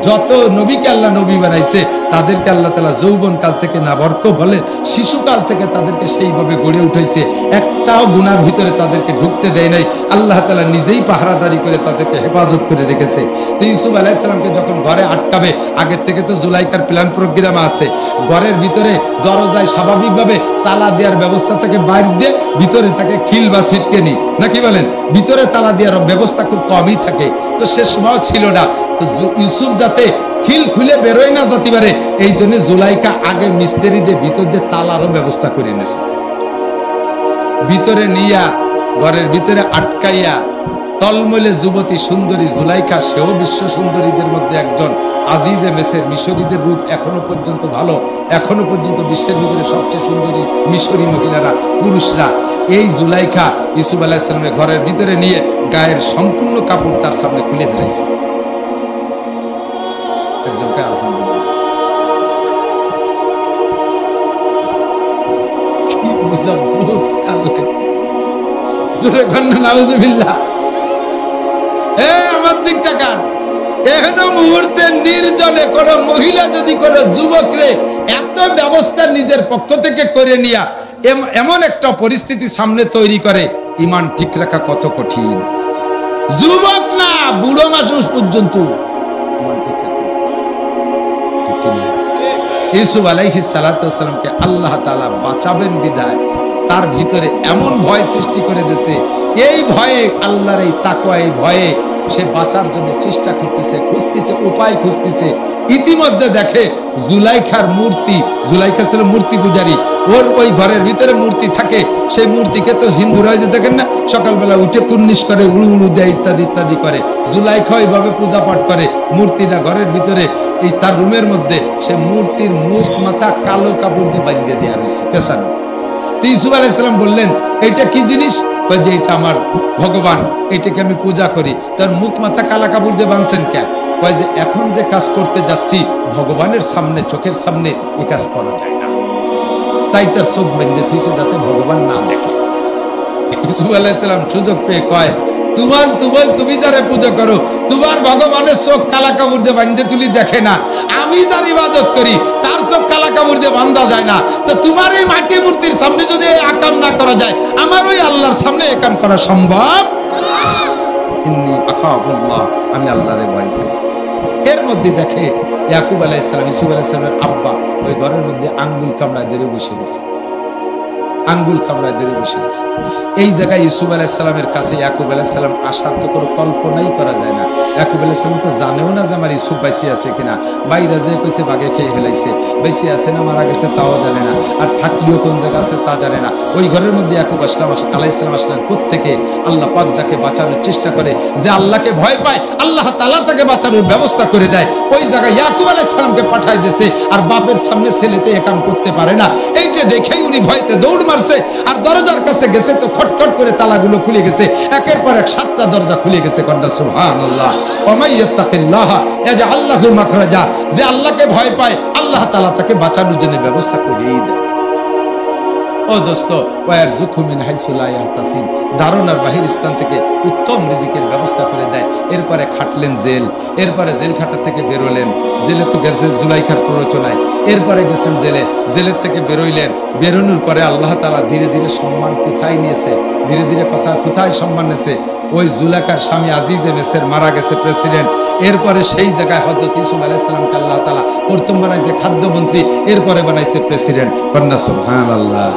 যত নবীকে আল্লাহ নবী বানাইছে তাদেরকে আল্লাহ তাআলা যৌবন কাল থেকে নাবর্ক বলে, শিশুকাল থেকে তাদেরকে সেইভাবে গড়ে উঠাইছে। একটাও গুনার ভিতরে তাদেরকে ঢুকতে দেয় নাই। আল্লাহ তাআলা নিজেই পাহারাদারি করে তাদেরকে হেফাজত করে রেখেছে। তো ইউসুফ আলাইহিস সালামকে যখন ঘরে আটকাবে, আগের থেকে তো জুলাইখার প্ল্যান প্রোগ্রাম আছে। ঘরের ভিতরে দরজায় স্বাভাবিকভাবে তালা দেওয়ার ব্যবস্থা থাকে, বাইরে দিয়ে ভিতরে থাকে খিল বা সিটকেনি, নাকি বলেন? ভিতরে তালা দেওয়ার ব্যবস্থা খুব কমই থাকে। তো সে সময় ছিল না। তো ইউসুফ যাতে খিল খুলে বেরোয় না যেতে পারে, এই জন্য জুলাইখা আগে মিস্ত্রিদের ভিতর দিয়ে তালারও ব্যবস্থা করে নিয়েছে। ভিতরে নিয়া ঘরের ভিতরে আটকাইয়া টলমলে যুবতী সুন্দরী জুলাইখা, সেও বিশ্ব সুন্দরীদের মধ্যে একজন, আজিজে মেসের মিশরীদের রূপ এখনো পর্যন্ত ভালো, এখনো পর্যন্ত বিশ্বের ভিতরে সবচেয়ে সুন্দরী মিশরী মহিলারা, পুরুষরা। এই জুলাইখা ইউসুফ আলাইহিস সালামের ঘরের ভিতরে নিয়ে গায়ের সম্পূর্ণ কাপড় তার সামনে খুলে ফেলাইছে। একজনকে আলহামদুলিল্লাহ, কি বুঝার বলছে আল্লাহ, জোরে কন্যা নাউজুবিল্লাহ। আমার দিক তাকান, এখনো মুহূর্তে নির্জনে কোন মহিলা যদি কোন যুবকরে এত ব্যবস্থা নিজের পক্ষ থেকে করে নিয়া এমন একটা পরিস্থিতি সামনে তৈরি করে, ইমান ঠিক রাখা কত কঠিন। যুবক না, বুড়ো মানুষ পর্যন্ত ইমান ঠিক রাখা। ইউসুফ আলাইহিস সালাতু ওয়াস সালামকে আল্লাহ তাআলা বাঁচাবেন বিদায় তার ভিতরে এমন ভয় সৃষ্টি করে দিয়েছে। এই ভয়ে, আল্লাহর এই তাকওয়া, এই ভয়ে সে বাঁচার জন্য চেষ্টা করতেছে, খুঁজতেছে, উপায় খুঁজতেছে। ইতিমধ্যে দেখে জুলাইখার মূর্তি, জুলাইখা ছিল মূর্তি পূজারী, ওর ওই ঘরের ভিতরে মূর্তি থাকে। সেই মূর্তিকে তো হিন্দুরা যে দেখেন না, সকালবেলা উঠে কুর্নিশ করে, উড়ু উড়ু দেয়, ইত্যাদি ইত্যাদি করে। জুলাইখা ওইভাবে পূজা পাঠ করে। মূর্তিটা ঘরের ভিতরে এই তার রুমের মধ্যে, সে মূর্তির মুখ মাথা কালো কাপড় দিয়ে বাঁধিয়ে দেওয়া রয়েছে পেছানো। ইউসুফ আলাইহিস সালাম বললেন, এটা কি জিনিস? যে এটা আমার ভগবান, এটাকে আমি পূজা করি। তার মুখ মাথা কালা কাপড় দিয়ে বাঁধছেন কেন? কয় যে এখন যে কাজ করতে যাচ্ছি ভগবানের সামনে, চোখের সামনে এই কাজ করা যায় না, তাই তার চোখ বেঁধে থুইছে যাতে ভগবান না দেখে। ইউসুফ আলাইহিস সালাম সুযোগ পেয়ে কয়, তুমি যারে পূজা করো, তোমার ভগবানের চোখ কালা কাপড় দিয়ে বাঁধতে তুলি দেখে না, আমি যার ইবাদত করি তার চোখ কালা কাপড় দিয়ে বাঁধা যায় না। তো তোমার এই মাটি মূর্তির সামনে যদি আকাম না করা যায়, আমার ওই আল্লাহর সামনে একাম করা সম্ভব? ইন্নী আখাফুল্লাহ, আমি আল্লাহরে ভয় করি। এর মধ্যে দেখে ইয়াকুব আলাইহিস সালাম, ইউসুফ আলাইহিস সালামের আব্বা ওই ঘরের মধ্যে আঙ্গুল কামড়ায় ধরে বসে গেছে, আঙ্গুল কামড়ায় ধরে বসে গেছে। এই জায়গায় ইউসুফ আলাইহিস সালামের কাছে ইয়াকুব আলাইহিস সালাম আসার তো কোনো কল্পনাই করা যায় না। ইয়াকুব আলাইহিস সালাম তো জানেও না যে আমার ইউসুফ বেঁচে আছে কিনা। বাইরে যে কইছে বাঘে খেয়ে ফেলাইছে, বেঁচে আছে না মারা গেছে তাও জানে না, আর থাকলেও কোন জায়গা আছে তা জানে না। ওই ঘরের মধ্যে ইয়াকুব আলাইহিস সালাম আসলেন কোত্থেকে? আল্লাহ পাক যাকে বাঁচানোর চেষ্টা করে, যে আল্লাহকে ভয় পায়, আল্লাহ তাআলা তাকে বাঁচানোর ব্যবস্থা করে দেয়। ওই জায়গায় ইয়াকুব আলাইহিস সালামকে পাঠায় দিয়েছে, আর বাপের সামনে ছেলেতে এ কাম করতে পারে না। এইটা দেখেই উনি ভয়তে দৌড় মারছে, আর দরজার কাছে গেছে তো খটখট করে তালাগুলো খুলে গেছে, একের পর এক 7টা দরজা খুলে গেছে। কন্যা সুবহানাল্লাহ। ওয়া মাইয়াত্তাকিল্লাহ ইয়াজআল লাহু মাখরাজা, যে আল্লাহকে ভয় পায় আল্লাহ তাআলা তাকে বাঁচানোর জন্য ব্যবস্থা করেই দেয়। ও দোস্ত, ওয়ারযুকহু মিন হাইসু লা ইয়াহতাসিব, ধারণার বাহির স্থান থেকে উত্তম রিজিকের ব্যবস্থা করে দেয়। এরপরে খাটলেন জেল, এরপরে জেল খাটা থেকে বেরোলেন, জেলে তো গেছেন জুলাইখার প্ররোচনায়, এরপরে গেছেন জেলে, জেলের থেকে বেরোইলেন। বেরোনোর পরে আল্লাহ তাআলা ধীরে ধীরে সম্মান কোথায় নিয়েছে, ধীরে ধীরে কোথায় সম্মান নিয়েছে? ওই জুলাইখার স্বামী আজিজে মেসের মারা গেছে প্রেসিডেন্ট, এরপরে সেই জায়গায় হযরত ইউসুফ আলাইহিস সালামকে আল্লাহ তাআলা প্রথম বানাইছে খাদ্যমন্ত্রী, এরপরে বানাইছে প্রেসিডেন্ট। কন্যা সুবহানাল্লাহ।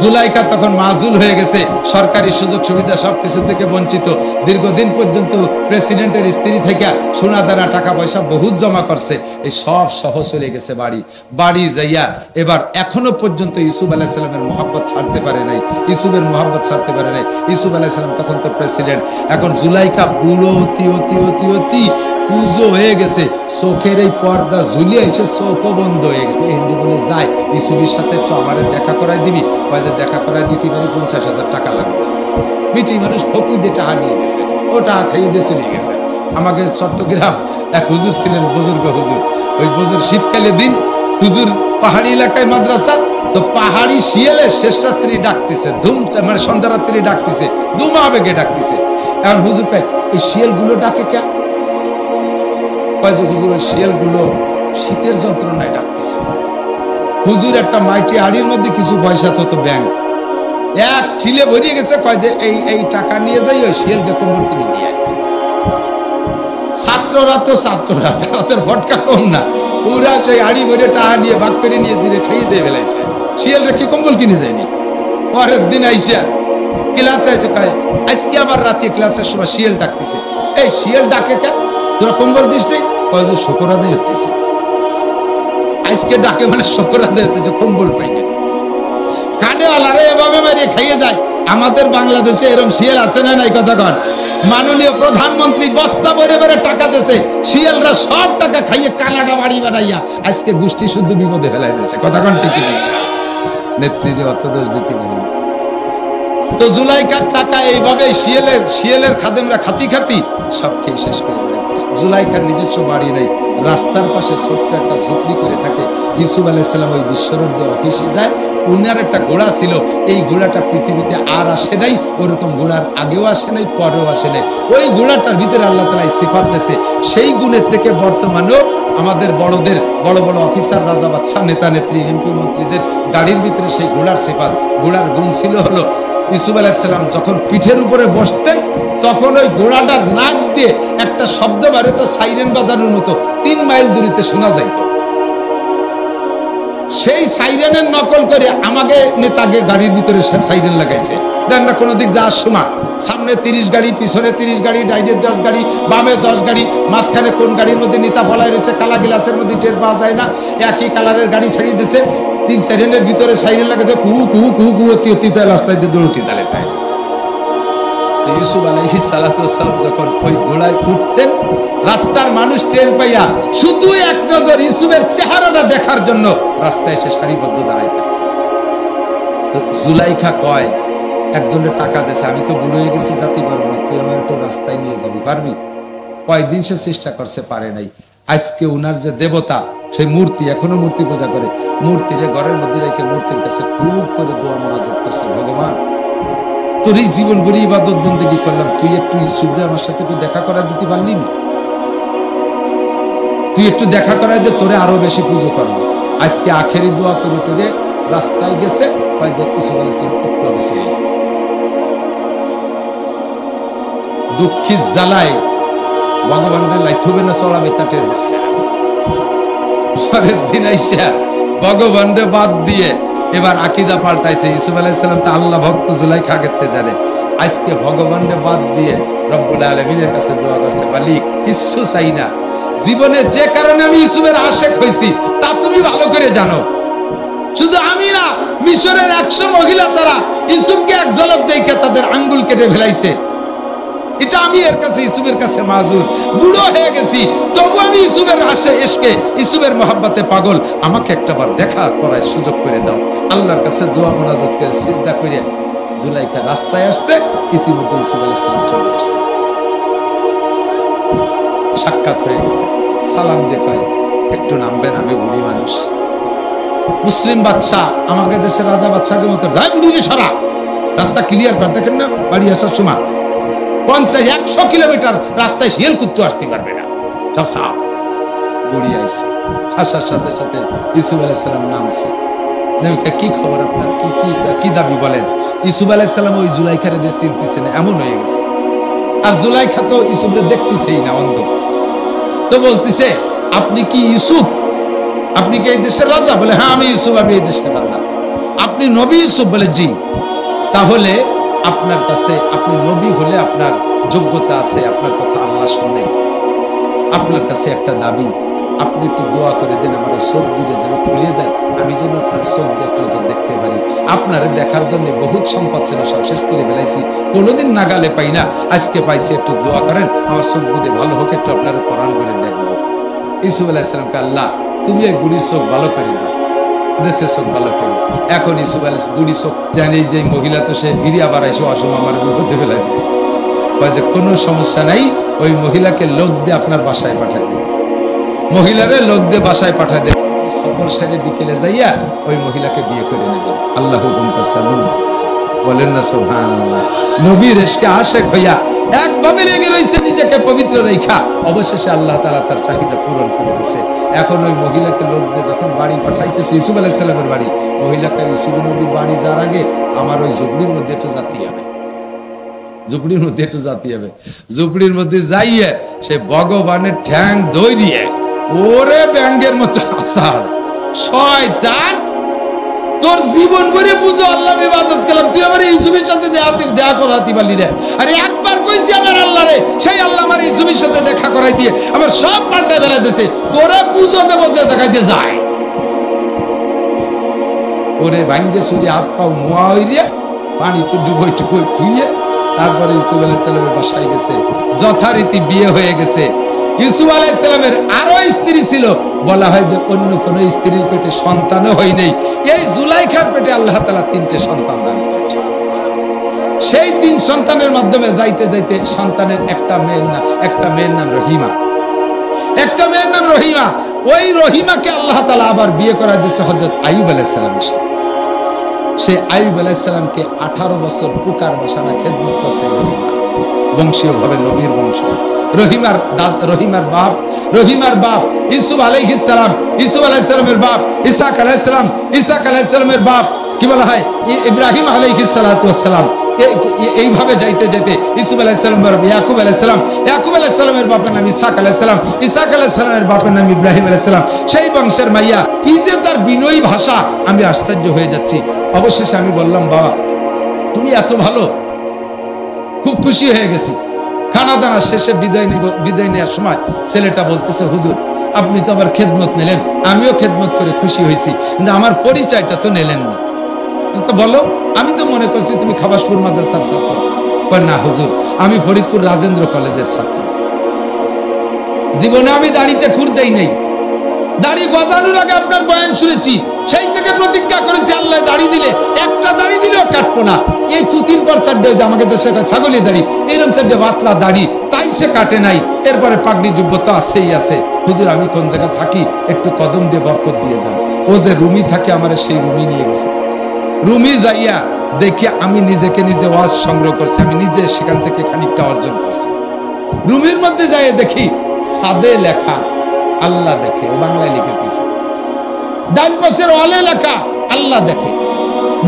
জুলাইখা তখন মাজুল হয়ে গেছে, সরকারি সুযোগ সুবিধা সবকিছু থেকে বঞ্চিত। দীর্ঘদিন পর্যন্ত প্রেসিডেন্টের স্ত্রী থেকে সোনা দানা টাকা পয়সা বহুত জমা করছে, এই সব সহ চলে গেছে বাড়ি যাইয়া। এবার এখনো পর্যন্ত ইউসুফ আলাইহিস সালামের মহব্বত ছাড়তে পারে নাই, ইউসুফের মহব্বত ছাড়তে পারে নাই। ইউসুফ আলাইহিস সালাম তখন তো প্রেসিডেন্ট, এখন জুলাইখা বুড়ো অতি অতি অতি অতি পুজো হয়ে গেছে, চোখের এই পর্দা ঝুলিয়ে এসে চোখও বন্ধ হয়ে গেছে। হিন্দি বলে যায়, ইউসুফের সাথে একটু আমারে দেখা করাই দিবি? কয় যে দেখা করাই দিতে পারি, 50,000 টাকা লাগবে। মিটি মানুষ ফকুই দিয়ে টাকা নিয়ে গেছে, ও টাকা খাইয়ে দিয়ে চলে গেছে। আমাকে চট্টগ্রাম এক হুজুর ছিলেন, বুজুর্গ হুজুর। ওই বুজুর শীতকালে দিন, হুজুর পাহাড়ি এলাকায় মাদ্রাসা, তো পাহাড়ি শিয়ালে শেষ রাত্রি ডাকতেছে, মানে সন্ধ্যা রাত্রি ডাকতেছে, দুমা বেগে ডাকতেছে। এখন হুজুর কয়, এই শিয়ালগুলো ডাকে কে? কয় যে হুজুর, ওই শিয়ালগুলো শীতের যন্ত্রণায় ডাকতেছে। হুজুর একটা মাইটি আড়ির মধ্যে কিছু পয়সা তো ব্যাংক এক চিলে ভরিয়ে গেছে, কয় যে এই টাকা নিয়ে যাই, ওই শিয়ালকে কম্বল কিনে দিয়ে। ছাত্ররা তারা তো ফটকা কম না, ওরা সেই আড়ি ভরে টাকা নিয়ে ভাগ করে নিয়ে জিরে খাইয়ে দিয়ে ফেলাইছে। শিয়ালরা কি কম্বল কিনে দেয়নি? পরের দিন আইসা ক্লাসে আছে, কয় আজকে আবার রাতে ক্লাসের সময় শিয়াল ডাকতেছে। এই শিয়াল ডাকে কে? তোরা কম্বল দিস নেই, কয় যে শুকর আদায় হতেছে। আজকে ডাকে মানে শুকর আদায় হতেছে, কম্বল পাইনি। কানে আলারে এভাবে মারিয়ে খাইয়ে যায়। আমাদের বাংলাদেশে এরকম শিয়াল আছে না নাই কথা কন? মাননীয় প্রধানমন্ত্রী বস্তা ভরে ভরে টাকা দিয়েছে, শিয়ালরা সব টাকা খাইয়ে কানাডা বাড়ি বানাইয়া আজকে গোষ্ঠী শুদ্ধ বিপদে ফেলাই দিয়েছে। কথা কন ঠিক ঠিক? নেত্রীরে অত দোষ দিতে পারি না। তো জুলাইখার টাকা এইভাবে শিয়ালের খাদেমরা খাতি খাতি সব খেয়ে শেষ করে দিয়েছে। জুলাইখার নিজস্ব বাড়ি নাই, রাস্তার পাশে ছোট্ট একটা ঝুপড়ি করে থাকে। ইউসুফ আলাইহিস সালাম ওই বিশ্বরোধের অফিসে যায়। উনার একটা ঘোড়া ছিল, এই ঘোড়াটা পৃথিবীতে আর আসে নাই, ওরকম ঘোড়ার আগেও আসে নাই, পরেও আসে নাই। ওই ঘোড়াটার ভিতরে আল্লাহ তাআলা সিফাত দিয়েছে, সেই গুণের থেকে বর্তমানেও আমাদের বড়দের বড় বড় অফিসার, রাজা বাদশা, নেতা নেত্রী, এমপি মন্ত্রীদের গাড়ির ভিতরে সেই ঘোড়ার সিফাত। ঘোড়ার গুণ ছিল হলো ইউসুফ আলাইহিস সালাম যখন পিঠের উপরে বসতেন তখন ওই ঘোড়াটার নাক দিয়ে একটা শব্দ বেরোত, সাইরেন বাজানোর মতো, 3 মাইল দূরত্বে শোনা যাইত। সেই সাইরেনের নকল করে আমাকে নেতাকে গাড়ির ভিতরে সাইরেন লাগাইছে। দেন না কোনো দিক যাওয়ার সময় সামনে 30 গাড়ি, পিছনে 30 গাড়ি, ডাইনে 10 গাড়ি, বামে 10 গাড়ি, মাঝখানে কোন গাড়ির মধ্যে নেতা বলাই রয়েছে কালা গ্লাসের মধ্যে টের পাওয়া যায় না। একই কালারের গাড়ি ছাড়িয়ে দিয়েছে, 3 সাইরেনের ভিতরে সাইরেন লাগাতে কুহু কুহু কুহু কুহু অতি রাস্তায় দিয়ে দৌড়তি তালে তাই। ইউসুফ আলাইহিস সালাতু ওয়াস সালাম যখন ওই ঘোড়ায় উঠতেন, রাস্তার মানুষ টের পাইয়া শুধু এক নজর ইউসুফের চেহারাটা দেখার জন্য রাস্তায় এসে সারিবদ্ধ দাঁড়াইতেন। জুলাইখা কয়, একজনের টাকা দিয়েছে, আমি তো বুড়ো হয়ে গেছি, যেতে পারবো না, তুই আমার একটু রাস্তায় নিয়ে যাবি, পারবি? কয়দিন সে চেষ্টা করছে, পারে নাই। আজকে উনার যে দেবতা, সেই মূর্তি, এখনো মূর্তি পূজা করে, মূর্তিরে ঘরের মধ্যে রেখে মূর্তির কাছে খুব করে দোয়া মোনাজাত করছে, ভগবান তোর এই জীবন ভরে ইবাদত বন্দেগী করলাম, তুই একটু ইউসুফরে আমার সাথে একটু দেখা করা দিতে পারলি না? তুই একটু দেখা করাই দে, তোরে আরো বেশি পুজো করবো। আজকে আখেরি দোয়া করে টোরে রাস্তায় গেছে, কয় যে ইউসুফ আলাইহিস সালাম একটু বেশি দুঃখী জ্বালায় ভগবানের লাইথবে না চড়াবে তা টের পাচ্ছে। পরের দিন আইসা ভগবানরে বাদ দিয়ে এবার আকীদা পাল্টাইছে। ইউসুফ আলাইহিস সালাম তো আল্লাহ ভক্ত, জুলাইখা আগেতে জানে। আজকে ভগবানরে বাদ দিয়ে রব্বুল আলামিনের কাছে দোয়া করছে, মালিক কিচ্ছু চাই না, জীবনে যে কারণে আমি ইউসুফের আশেক হইছি তা তুমি ভালো করে জানো। শুধু আমি না, মিশরের 100 মহিলা তারা ইউসুফকে এক ঝলক দেখে তাদের আঙ্গুল কেটে ফেলাইছে। এটা আমি এর কাছে, ইউসুফের কাছে মাজুর, বুড়ো হয়ে গেছি, তবু আমি ইউসুফের আশে এসকে, ইউসুফের মহব্বতে পাগল, আমাকে একটাবার দেখা করার সুযোগ করে দাও। আল্লাহর কাছে দোয়া মোনাজাত করে সিজদা করে জুলাইখা রাস্তায় আসছে। ইতিমধ্যে ইউসুফ আলাইহিস সালাম চলে আসছে, সাক্ষাৎ হয়ে গেছে। সালাম দিয়ে কয়, একটু নামবেন, আমি বুড়ি মানুষ। মুসলিম বাদশা, আমাদের দেশের রাজা বাদশাকে মতো সরা রাস্তা ক্লিয়ার কর, দেখেন না বাড়ি আসার সময় 50-100 কিলোমিটার রাস্তায় শিয়াল কুত্তু আসতে পারবে না, সব সাফ। বুড়ি আইছে, আসার সাথে সাথে ইউসুফ আলাইহিস সালাম নামছে। কি খবর আপনার, কি দাবি বলেন? ইউসুফ আলাইহিস সালাম ওই জুলাইখারে দিয়ে চিনতেছে না, এমন হয়ে গেছে। আর জুলাইখা তো ইউসুফরে দেখতেছেই না, অন্ধ। তো বলতেছে, আপনি কি ইউসুফ? আপনি কি এই দেশের রাজা? বলে, হ্যাঁ আমি ইউসুফ, আমি এই দেশের রাজা। আপনি নবী ইউসুফ? বলে, জি। তাহলে আপনার কাছে, আপনি নবী হলে আপনার যোগ্যতা আছে, আপনার কথা আল্লাহ শুনে। আপনার কাছে একটা দাবি, আপনি একটু দোয়া করে দেন, আমার চোখ দুটো যেন খুলে যায়, আমি যেন আপনার চোখ দেখলে তো দেখতে পারি। আপনারে দেখার জন্য বহুত সম্পদ ছিল, সব শেষ করে ফেলাইছি, কোনোদিন নাগালে পাই না, আজকে পাইছি, একটু দোয়া করেন, আমার চোখ দুটো ভালো হোক, একটু আপনার কোরআন করে দেখবো। ইউসুফ আলাইহিস সালামকে, আল্লাহ তুমি এই বুড়ির চোখ ভালো করে দাও, দেশের চোখ ভালো করে। এখন ইউসুফ আলাইহিস বুড়ি চোখ জানি, যে মহিলা তো সে ফিরে আবার আইসো, অসময় আমার বিপদে ফেলাই দিচ্ছে, যে কোনো সমস্যা নাই, ওই মহিলাকে লোক দিয়ে আপনার বাসায় পাঠাই দেবে, মহিলারে লোক দিয়ে বাসায় পাঠাই দেবে, সফর সেরে বিকেলে যাইয়া ওই মহিলাকে বিয়ে করে নেবেন। আল্লাহ হুকুম করছে, বলেন না সুবহানাল্লাহ। নবীর ইশকে আশিক হইয়া একভাবে লেগে রয়েছে, নিজেকে পবিত্র রেখা, অবশেষে আল্লাহ তাআলা তার চাহিদা পূরণ করে দিয়েছে। এখন ওই মহিলাকে লোক দিয়ে যখন বাড়ি পাঠাইতেছে, ইউসুফ আলাইহিস সালামের বাড়ি, মহিলাকে ইউসুফ নবীর বাড়ি যাওয়ার আগে আমার ওই ঝুপড়ির মধ্যে একটু জাতি হবে, ঝুপড়ির মধ্যে একটু জাতি হবে। ঝুপড়ির মধ্যে যাইয়ে সে ভগবানের ঠ্যাং দৌড়িয়ে, ওরে ব্যাঙ্গের মতো আসার শয়তান, তোর জীবন ভরে পুজো আল্লাহ ইবাদত করলাম, তুই আমার ইউসুফের সাথে দেখা করাতে পারলি না। আরে একবার কইছি আমার আল্লাহ রে, সেই আল্লাহ আমার ইউসুফের সাথে দেখা করাই দিয়ে আমার সব পাল্টায় ফেলে দিয়েছে। তোরা পুজো দেবো যে জায়গায় দিয়ে যায়, ওরে ভাঙ্গে চুরি হাত পাও মোয়া হইয়া পানিতে ডুবই টুবই ধুইয়ে তারপরে ইউসুফ আলাইহিস সালামের বাসায় গেছে। যথারীতি বিয়ে হয়ে গেছে। ইউসুফ আলাইহিস সালামের আরো স্ত্রী ছিল, বলা হয় যে অন্য কোন স্ত্রীর পেটে সন্তানও হয় নাই। এই জুলাইখার পেটে আল্লাহ তাআলা 3টে সন্তান দান করেছেন। সেই 3 সন্তানের মাধ্যমে যাইতে যাইতে সন্তানের একটা মেয়ের নাম রহিমা, একটা মেয়ের নাম রহিমা। ওই রহিমাকে আল্লাহ তাআলা আবার বিয়ে করা দিয়েছে হযরত আইয়ুব আলাইহিস সালামের সাথে। সে আইয়ুব আলাইহিস সালামকে 18 বছর পুকার বসানা খেদমত করছে রহিমা, বংশীয় ভাবে নবীর বংশ। রহিমার বাপ ইউসুফ আলাইহিস সালাম, ইউসুফ আলাইহিস সালামের বাপ ইসহাক আলাইহিস সালাম, ইসহাক আলাইহিস সালামের বাপ কি বলা হয় ইব্রাহিম আলাইহিস সালাতু ওয়াস সালাম। এইভাবে যাইতে যাইতে ইউসুফ আলাইহিস সালামের বাপ ইয়াকুব আলাইহিস সালাম, ইয়াকুব আলাইহিস সালামের বাপের নাম ইসহাক আলাইহিস সালাম, ইসহাক আলাইহিস সালামের বাপের নাম ইব্রাহিম আলাইহিস সালাম। সেই বংশের মাইয়া, কি যে তার বিনয়ী ভাষা, আমি আশ্চর্য হয়ে যাচ্ছি। অবশেষে আমি বললাম, বাবা তুমি এত ভালো, খুব খুশি হয়ে গেছি। খানা দানা শেষে বিদায় নেওয়ার সময় ছেলেটা বলতেছে, হুজুর আপনি তো আবার খেদমত নিলেন, আমিও খেদমত করে খুশি হয়েছি, কিন্তু আমার পরিচয়টা তো নিলেন না। তো বলো, আমি তো মনে করছি তুমি খাবাসপুর মাদ্রাসার ছাত্র। কয় না হুজুর, আমি ফরিদপুর রাজেন্দ্র কলেজের ছাত্র। জীবনে আমি দাড়িতে খুর দেই নাই, দাড়ি গজানোর আগে আপনার বয়ান শুনেছি, সেই থেকে প্রতিজ্ঞা করেছি আল্লাহ দাড়ি দিলে, একটা দাড়ি দিলেও কাটবো না। এই তুতির পর চারটে যে আমাকে দেশে ছাগলি দাড়ি, এরকম চারটে পাতলা দাড়ি, তাই সে কাটে নাই। এরপরে পাগড়ি জুব্ব তো আছেই আছে। হুজুর আমি কোন জায়গায় থাকি, একটু কদম দিয়ে বরকত দিয়ে যান। ও যে রুমি থাকে, আমার সেই রুমি নিয়ে গেছে। রুমি যাইয়া দেখি আমি নিজেকে নিজে ওয়াজ সংগ্রহ করছি, আমি নিজে সেখান থেকে খানিকটা অর্জন করছি। রুমির মধ্যে যাই দেখি সাদে লেখা আল্লাহ দেখে, ও বাংলায় লিখে দিয়েছে। ডান পাশের ওয়ালে লেখা আল্লাহ দেখে,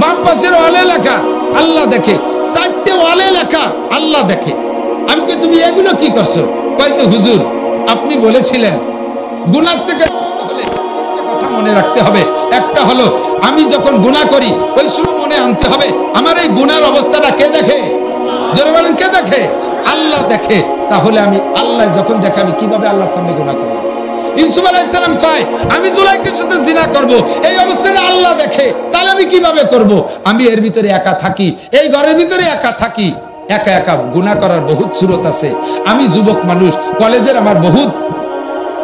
বাম পাশের ওয়ালে লেখা আল্লাহ দেখে, 4টে ওয়ালে লেখা আল্লাহ দেখে। আমি কি তুমি এগুলো কি করছো? কইছে হুজুর আপনি বলেছিলেন গুনাহ থেকে হলে 3টে কথা মনে রাখতে হবে। একটা হলো আমি যখন গুনাহ করি ওই সময় মনে আনতে হবে আমার এই গুনার অবস্থাটা কে দেখে? জোরে বলেন কে দেখে? আল্লাহ দেখে। তাহলে আমি আল্লাহ যখন দেখে আমি কিভাবে আল্লাহর সামনে গুনাহ করব? ইউসুফ আলাইহিস সালাম কয় আমি জুলাইখার সাথে জিনা করব, এই অবস্থাটা আল্লাহ দেখে, তাহলে আমি কিভাবে করব? আমি এর ভিতরে একা থাকি, এই ঘরের ভিতরে একা থাকি, একা একা গুনাহ করার বহুত সুরত আছে। আমি যুবক মানুষ, কলেজের আমার বহুত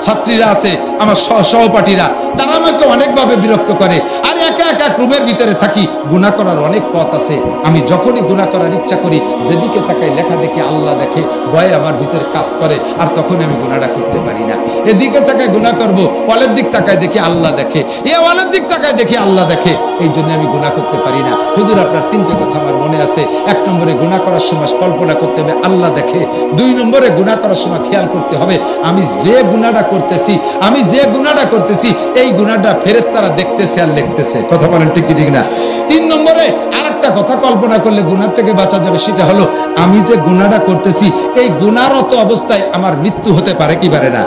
ছাত্রীরা আছে, আমার সহপাঠীরা, তারা আমাকে অনেকভাবে বিরক্ত করে। আর একা একা রুমের ভিতরে থাকি, গুনাহ করার অনেক পথ আছে। আমি যখনই গুনাহ করার ইচ্ছা করি, যেদিকে তাকাই লেখা দেখি আল্লাহ দেখে, ভয় আমার ভিতরে কাজ করে, আর তখন আমি গুনাহটা করতে পারি না। এদিকে তাকায় গুনাহ করব, ওয়ালের দিক তাকায় দেখি আল্লাহ দেখে, এ ওয়ালের দিক তাকায় দেখি আল্লাহ দেখে, এই জন্য আমি গুনাহ করতে পারি না। হুজুর আপনার 3টে কথা আমার মনে আছে। 1 নম্বরে গুনাহ করার সময় কল্পনা করতে হবে আল্লাহ দেখে। 2 নম্বরে গুনাহ করার সময় খেয়াল করতে হবে আমি যে গুনাহটা করতেছি, এই গুনাহটা ফেরেশতারা দেখতেছে আর লিখতেছে। কথা বলেন ঠিক কি ঠিক না? 3 নম্বরে আরেকটা কথা কল্পনা করলে গুনাহ থেকে বাঁচা যাবে, সেটা হলো আমি যে গুনাহটা করতেছি এই গুনাহরত অবস্থায় আমার মৃত্যু হতে পারে কি পারে না?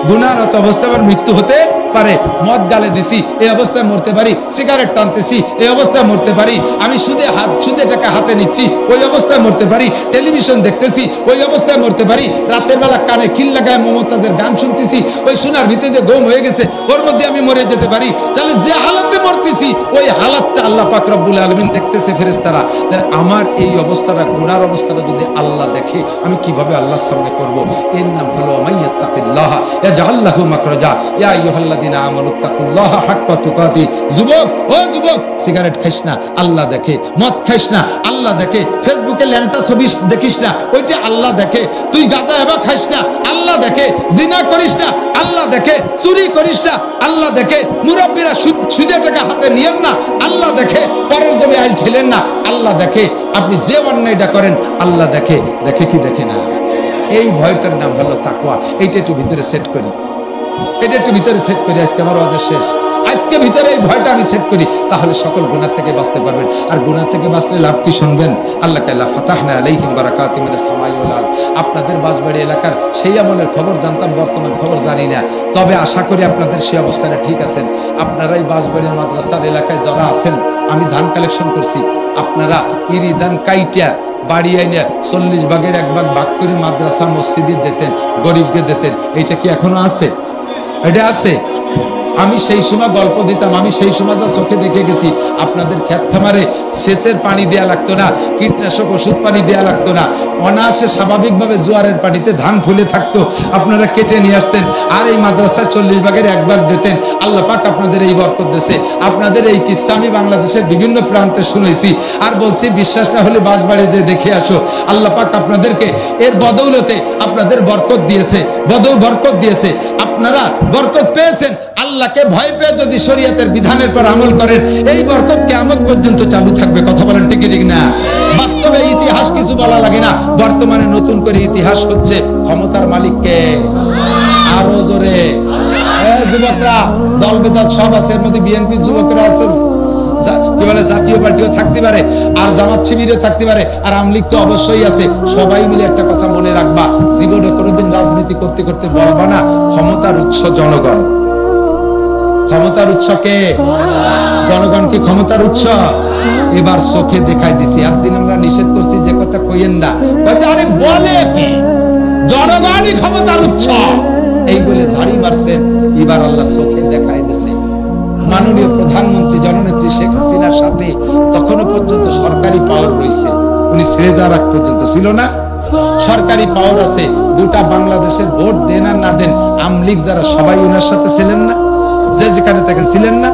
গুনাহরত অবস্থায় আমার মৃত্যু হতে পারে। মদ গালে দিছি, এই অবস্থায় মরতে পারি। সিগারেট টানতেছি, এই অবস্থায় মরতে পারি। আমি সুদে টাকা হাতে নিচ্ছি, ওই অবস্থায় মরতে পারি। টেলিভিশন দেখতেছি, ওই অবস্থায় মরতে পারি। রাতের বেলা কানে খিল লাগায় মমতাজের গান শুনতেছি, ওই শোনার ভিতরে ঘুম হয়ে গেছে, ওর মধ্যে আমি মরে যেতে পারি। তাহলে যে হালাতে মরতেছি ওই হালাতটা আল্লাহ পাক রব্বুল আলামিন দেখতেছে, ফেরেশতারা। আমার এই অবস্থাটা, গুনার অবস্থাটা যদি আল্লাহ দেখে, আমি কিভাবে আল্লাহর সামনে করব? এর নাম হলো মাইয়াত্তাকিল্লাহ ইয়াজআল লাহু মাখরাজা। ইয়া আইয়ুহাল্লাযিনা আমানুত্তাকুল্লাহা হাক্কা তুকাতি। যুবক, ও যুবক, সিগারেট খাইস না, আল্লাহ দেখে। মদ খাইস না, আল্লাহ দেখে। ফেসবুকে ল্যাংটা ছবি দেখিস না, ওইটা আল্লাহ দেখে। তুই গাঁজা এবা খাইস না, আল্লাহ দেখে। জিনা করিস না, আল্লাহ দেখে। চুরি করিস না, আল্লাহ দেখে। মুরব্বীরা সুদে টাকা হাতে নিয়েন না, আল্লাহ দেখে। পরের জমি আইল ঠেলেন না, আল্লাহ দেখে। আপনি যে অন্যায়টা করেন আল্লাহ দেখে। দেখে কি দেখে না? এই ভয়টার নাম হলো তাকওয়া। এইটা একটু ভিতরে সেট করি, আজকে আমার ওয়াজের শেষ। আজকে ভিতরে এই ভয়টা আমি সেট করি, তাহলে সকল গুনাহ থেকে বাঁচতে পারবেন। আর গুনাহ থেকে বাঁচলে লাভ কি শুনবেন? আল্লাহ তাআলা ফাতাহনা আলাইহিম বারাকাতিম মিনাস সামাই ওয়াল আরদ। আপনাদের বাঁশবাড়ি এলাকার সেই আমলের খবর জানতাম, বর্তমান খবর জানি না, তবে আশা করি আপনাদের সেই অবস্থানে ঠিক আছেন। আপনারাই বাঁশবাড়ির মাদ্রাসার এলাকায় যারা আছেন, আমি ধান কালেকশন করছি, আপনারা ইরি ধান কাইটা বাড়ি আইনে 40 ভাগের 1 ভাগ ভাগ করে মাদ্রাসা মসজিদে দিতেন, গরিবকে দিতেন। এইটা কি এখনো আছে? এটা আছে। আমি সেই সময় গল্প দিতাম, আমি সেই সময় যা চোখে দেখে গেছি, আপনাদের ক্ষেত খামারে সেচের পানি দেয়া লাগতো না, কীটনাশক ওষুধ পানি দেয়া লাগতো না, অনায়াসে স্বাভাবিকভাবে জোয়ারের পানিতে ধান ফুলে থাকতো, আপনারা কেটে নিয়ে আসতেন, আর এই মাদ্রাসায় 40 ভাগের 1 ভাগ দিতেন। আল্লাহ পাক আপনাদের এই বরকত দিয়েছে। আপনাদের এই কিস্সা আমি বাংলাদেশের বিভিন্ন প্রান্তে শুনেছি, আর বলছি বিশ্বাসটা হলে বাঁশবাড়ি যে দেখে আসো। আল্লাহ পাক আপনাদেরকে এর বদৌলতে আপনাদের বরকত দিয়েছে, বরকত দিয়েছে, আপনারা বরকত পেয়েছেন। আল্লাহকে ভয় পেয়ে যদি শরীয়তের বিধানের পর আমল করেন, এই বরকত কিয়ামত পর্যন্ত চালু থাকবে। কথা বলেন ঠিক ঠিক না? বাস্তবে ইতিহাস কিছু বলা লাগে না, বর্তমানে নতুন করে ইতিহাস হচ্ছে। ক্ষমতার মালিক কে? আরো জোরে। যুবকরা দল বেদল সব আছে, এর মধ্যে বিএনপি যুবকরা আছে, কি বলে জাতীয় পার্টিও থাকতে পারে, আর জামাত শিবিরে থাকতে পারে, আর আওয়ামী লীগ তো অবশ্যই আছে। সবাই মিলে একটা কথা মনে রাখবা, জীবনে কোনোদিন রাজনীতি করতে করতে বলবা না ক্ষমতার উৎস জনগণ। ক্ষমতার উৎস কে? জনগণ কি ক্ষমতার উৎস? এবার চোখে দেখাই দিছি। একদিন আমরা নিষেধ করছি যে কথা কইেন না, আরে বলে কি জনগণই ক্ষমতার উৎস, এই বলে ঝাড়ি মারছেন। এবার আল্লাহ চোখে দেখাই দিছে। মাননীয় প্রধানমন্ত্রী জননেত্রী শেখ হাসিনার সাথে তখনও পর্যন্ত সরকারি পাওয়ার রয়েছে, উনি ছেড়ে যাওয়ার আগ পর্যন্ত ছিল না, সরকারি পাওয়ার আছে। গোটা বাংলাদেশের ভোট দেন আর না দেন, আওয়ামী লীগ যারা সবাই উনার সাথে ছিলেন না, যে যেখানে তাকে ছিলেন না,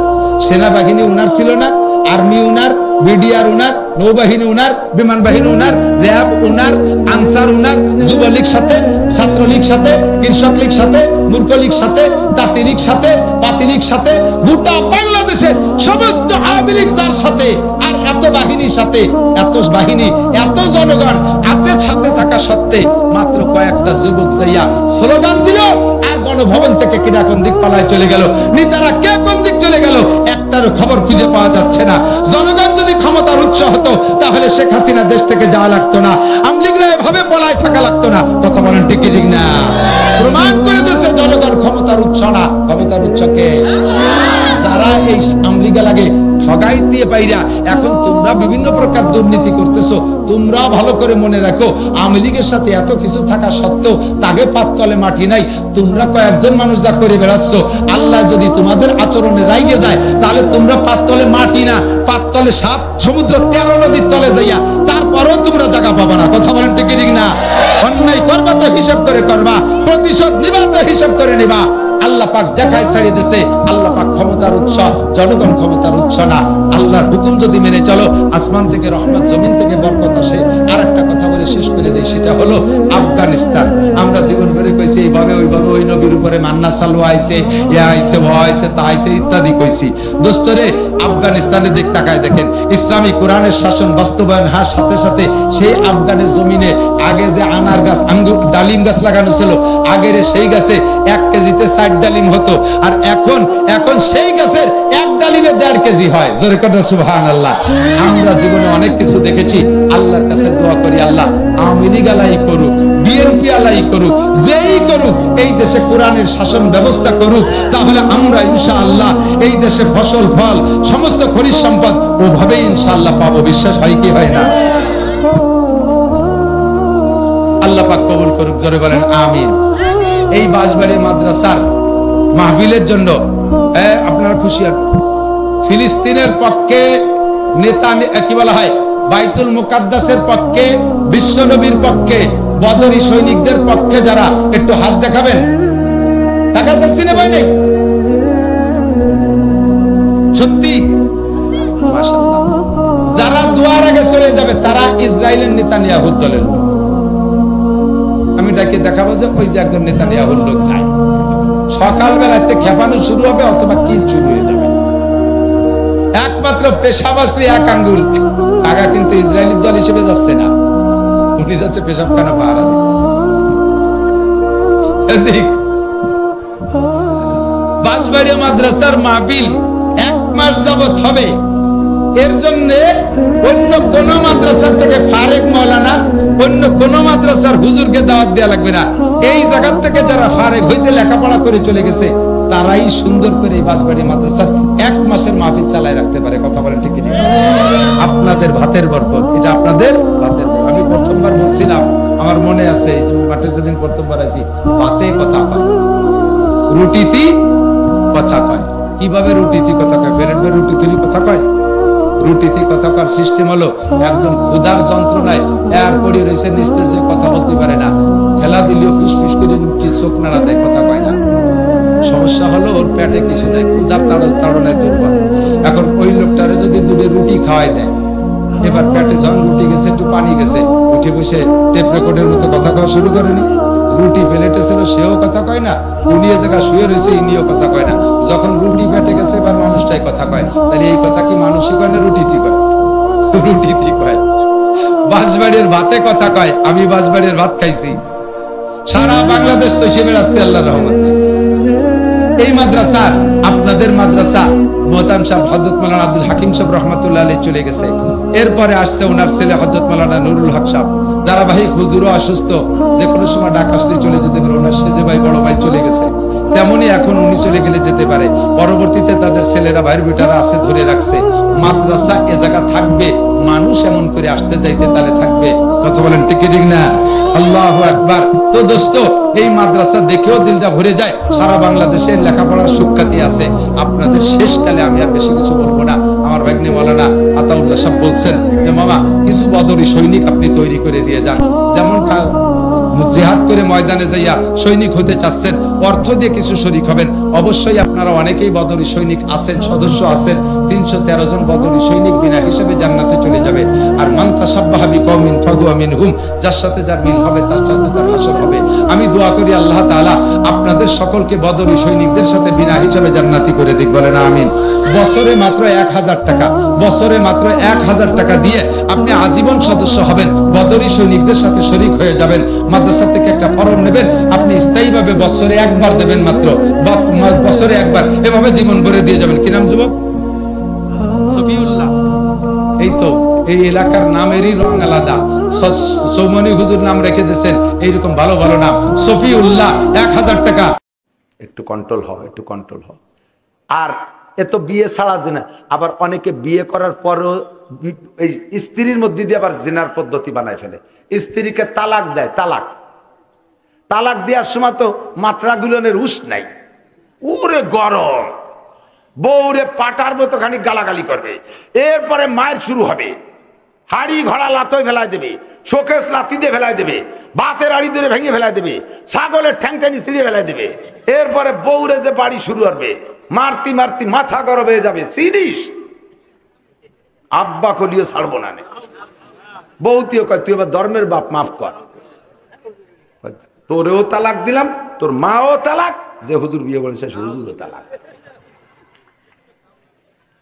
সেনাবাহিনী উনার ছিল না, আর্মি উনার, বিডিআর উনার, নৌবাহিনী উনার, বিমান বাহিনী উনার, র্যাব উনার, আনসার উনার, যুবলীগ সাথে, ছাত্রলীগ সাথে, কৃষক লীগ সাথে, মূর্খ লীগ সাথে, জাতি লীগ সাথে, পাতি লীগ সাথে, গোটা বাংলাদেশের সমস্ত আওয়ামী লীগ তার সাথে। আর এত বাহিনীর সাথে, এত বাহিনী, এত জনগণ এত সাথে থাকা সত্ত্বে মাত্র কয়েকটা যুবক যাইয়া স্লোগান দিল, আর গণভবন থেকে কিনা কোন দিক পালায় চলে গেল, নেতারা কে কোন দিক চলে গেল, একটারও খবর খুঁজে পাওয়া যাচ্ছে না। জনগণ যদি ক্ষমতার উৎস হতো, তাহলে শেখ হাসিনা দেশ থেকে যাওয়া লাগতো না, আওয়ামী লীগরা এভাবে পলায় থাকা লাগতো না। কথা বলেন ঠিক ঠিক না? প্রমাণ করে দিয়েছে জনগণ ক্ষমতার উৎস না। ক্ষমতার উৎস কে? যারা এই আওয়ামী লীগ লাগে ঠগাই দিয়ে পাইরা এখন তোমরা বিভিন্ন প্রকার দুর্নীতি করতেছো, তোমরা ভালো করে মনে রাখো, আওয়ামী লীগের সাথে এত কিছু থাকা সত্ত্বেও তাকে পাততলে মাটি নাই। তোমরা কয়েকজন মানুষ যা করে বেড়াচ্ছ, আল্লাহ যদি তোমাদের আচরণে রাইগে যায়, তাহলে তোমরা পাততলে মাটি না, পাততলে 7 সমুদ্র 13 নদীর তলে যাইয়া তারপরেও তোমরা জায়গা পাবা না। কথা বলেন ঠিক ঠিক না? অন্যায় করবা তো হিসাব করে করবা, প্রতিশোধ নিবা তো হিসাব করে নিবা। আল্লাহ পাক দেখায় ছাড়িয়ে দিয়েছে, আল্লাহ পাক ক্ষমতার উৎস, জনগণ ক্ষমতার উৎস না। আল্লাহর হুকুম যদি মেনে চলো, আসমান থেকে রহমত, জমিন থেকে বরকত আসে। আর একটা কথা বলে শেষ করে দেই, সেটা হলো আফগানিস্তান। আমরা জীবন ভরে কইছি এইভাবে ওইভাবে, ওই নবীর উপরে মান্না সালওয়া আইছে, এ আইছে, ও আইছে, তা আইছে ইত্যাদি কইছি। দোস্তরে আফগানিস্তানের দিক তাকায় দেখেন, ইসলামী কোরআনের শাসন বাস্তবায়ন হওয়ার সাথে সাথে সেই আফগানের জমিনে আগে যে আনার গাছ, আঙ্গুর, ডালিম গাছ লাগানো ছিল, আগের সেই গাছে 1 কেজিতে 60 ডালিম হতো, আর এখন সেই গাছের 1 ডালিমে 1.5 কেজি হয়। জোরে করে সুবহানাল্লাহ। আমরা জীবনে অনেক কিছু দেখেছি, আল্লাহর কাছে দোয়া করি, আল্লাহ আওয়ামী লীগ আলাই করুক, বিএনপি আলাই করুক, যেই করুক, এই দেশে কোরআনের শাসন ব্যবস্থা করুক, তাহলে আমরা ইনশাআল্লাহ এই দেশে ফসল, ফল, সমস্ত খনিজ সম্পদ ওভাবে ইনশাআল্লাহ পাবো। বিশ্বাস হয় কি হয় না? আল্লাহ পাক কবুল করুক। জোরে বলেন আমিন। এই বাঁশবাড়ি মাদ্রাসার মাহফিলের জন্য আপনারা খুশি হন। ফিলিস্তিনের পক্ষে নেতা, কি বলা হয়, বাইতুল মুকাদ্দাসের পক্ষে, বিশ্ব নবীর পক্ষে, বদরি সৈনিকদের পক্ষে যারা, একটু হাত দেখাবেন। দেখা যাচ্ছে না ভাই? নেই সত্যি? মাশাআল্লাহ। যারা দুয়ার আগে চলে যাবে তারা ইসরায়েলের নেতানিয়াহুর দলের লোক। আমি ডাকে দেখাবো যে ওই যে একজন নেতানিয়াহুর লোক যায়, সকালবেলাতে খেপানো শুরু হবে অথবা কিল শুরু হয়ে যাবে। একমাত্র পেশাব আসলে 1 আঙ্গুল, কাকা কিন্তু ইসরায়েলের দল হিসেবে যাচ্ছে না, উনি যাচ্ছে পেশাবখানা পাহারা দিতে। বাঁশবাড়িয়া মাদ্রাসার মাহফিল 1 মাস যাবত হবে। এর জন্য অন্য কোন মাদ্রাসা থেকে ফারেক মাওলানা, অন্য কোন মাদ্রাসার হুজুরকে দাওয়াত দেওয়া লাগবে না। এই জায়গা থেকে যারা ফারেক হয়েছে, লেখাপড়া করে চলে গেছে, তারাই সুন্দর করে এই বাঁশবাড়িয়া মাদ্রাসার 1 মাসের মাহফিল চালায় রাখতে পারে। কথা বলেন ঠিক কি? আপনাদের ভাতের বরকত, এটা আপনাদের ভাতের বরকত। আমি প্রথমবার বলছিলাম, আমার মনে আছে, এই যে মাঠে যেদিন প্রথমবার আছি, ভাতে কথা কয়, রুটিতে কথা কয়। কিভাবে রুটিতে কথা কয়? বেরেন্ডে রুটিতে কথা কয়। রুটিতে কথা কর সিস্টেম হলো, একজন ক্ষুধার যন্ত্রণায় এর পড়ে রয়েছে, নিস্তেজে কথা বলতে পারে না, খেলা দিলেও ফিস করে চোখ নাড়া দেয়, কথা কয় না। সমস্যা হলো ওর পেটে কিছু নাই, ক্ষুধার তাড়নায় দুর্বল। এখন ওই লোকটারে যদি 2 রুটি খাওয়াই দেয়, এবার পেটে যখন রুটি গেছে, একটু পানি গেছে, উঠে বসে টেপ রেকর্ডের মতো কথা কওয়া শুরু করেনি। রুটি প্লেটে ছিল, সেও কথা কয় না, উনি এ জায়গা শুয়ে রয়েছে, ইনিও কথা কয় না। যখন রুটি পেটে গেছে, এবার মানুষটাই কথা কয়। তাহলে এই কথা কি মানুষই কয় না রুটিতে কয়? রুটিতে কয়। বাঁশবাড়ির ভাতে কথা কয়। আমি বাঁশবাড়ির ভাত খাইছি, সারা বাংলাদেশ চষে বেড়াচ্ছে আল্লাহর রহমতে। এই মাদ্রাসা, আপনাদের মাদ্রাসা, মোহতাম সাহেব হযরত মাওলানা আব্দুল হাকিম সাহেব রহমাতুল্লাহ আলাইহি চলে গেছে। এরপরে আসছে ওনার ছেলে হযরত মাওলানা নুরুল হক সাহেব। ধারাবাহিক হুজুরও অসুস্থ, যে কোনো সময় ডাক আসলে চলে যেতে পারে। ওনার সেজে ভাই, বড় ভাই চলে গেছে, তেমনি এখন উনি চলে গেলে যেতে পারে। পরবর্তীতে তাদের ছেলেরা, ভাইয়ের বেটারা আছে, ধরে রাখছে। মাদ্রাসা এ জায়গা থাকবে, মানুষ এমন করে আসতে যাইতে তাহলে থাকবে। কথা বলেন ঠিক ঠিক না? আল্লাহু আকবার। তো দোস্ত, এই মাদ্রাসা দেখেও দিলটা ভরে যায়। সারা বাংলাদেশের লেখাপড়ার সুখ্যাতি আছে। আপনাদের শেষকালে আমি আর বেশি কিছু বলবো না। আমার ভাগ্নে মাওলানা আতাউল্লাহ সাহেব বলছেন যে, মামা কিছু বদরি সৈনিক আপনি তৈরি করে দিয়ে যান। যেমন জিহাদ করে ময়দানে যাইয়া সৈনিক হতে চাচ্ছেন, অর্থ দিয়ে কিছু শরীক হবেন। অবশ্যই আপনারা অনেকেই বদরি সৈনিক আছেন, সদস্য আছেন। 313 জন বদরি সৈনিক বিনা হিসেবে জান্নাতে চলে যাবে। আর মান তাশাব্বাহা বিকওমিন ফাহুয়া মিনহুম, যার সাথে যার মিল হবে তার সাথে তার হাসর হবে। আমি দোয়া করি আল্লাহ তাআলা আপনাদের সকলকে বদরি সৈনিকদের সাথে বিনা হিসেবে জান্নাতি করে দিক, বলেন আমিন। বছরে মাত্র 1000 টাকা, বছরে মাত্র 1000 টাকা দিয়ে আপনি আজীবন সদস্য হবেন, বদরি সৈনিকদের সাথে শরীক হয়ে যাবেন। মাদ্রাসা থেকে একটা ফরম নেবেন, আপনি স্থায়ীভাবে বছরে 1 বার দেবেন, মাত্র বছরে 1 বার, এভাবে জীবন ভরে দিয়ে যাবেন। কি নাম যুবক? সফিউল্লাহ। এই তো এই এলাকার নামেরই রং আলাদা। চৌমনি হুজুর নাম রেখে দিয়েছেন এইরকম ভালো ভালো নাম, সফিউল্লাহ। 1000 টাকা। একটু কন্ট্রোল হও, একটু কন্ট্রোল হও। আর এত বিয়ে ছাড়া জেনা, আবার অনেকে বিয়ে করার পরও এই স্ত্রীর মধ্যে দিয়ে আবার জেনার পদ্ধতি বানায় ফেলে। স্ত্রীকে তালাক দেয়। তালাক দেওয়ার সময় তো মাত্রাগুলোনের উস নাই, ওরে গরম, বউরে পাটার মতো খানিক গালাগালি করবে। এরপরে মায়ের শুরু হবে, হাড়ি ঘোড়া লাতই ফেলায় দেবে, শোকেস লাতি দিয়ে ফেলায় দেবে, বাতের আড়ি ধরে ভেঙে ফেলায় দেবে, ছাগলের ঠ্যাংটানি ছিঁড়িয়ে ফেলায় দেবে। এরপরে বউরে যে বাড়ি শুরু করবে, মারতি মারতি মাথা গরম হয়ে যাবে। সিরিস আব্বা কলিও ছাড়বো না। বউতিও কয়, তুই এবার ধর্মের বাপ, মাফ কর, তোরেও তালাক দিলাম, তোর মাও তালাক, যে হুজুর বিয়ে বলেছে সে হুজুরও তালাক।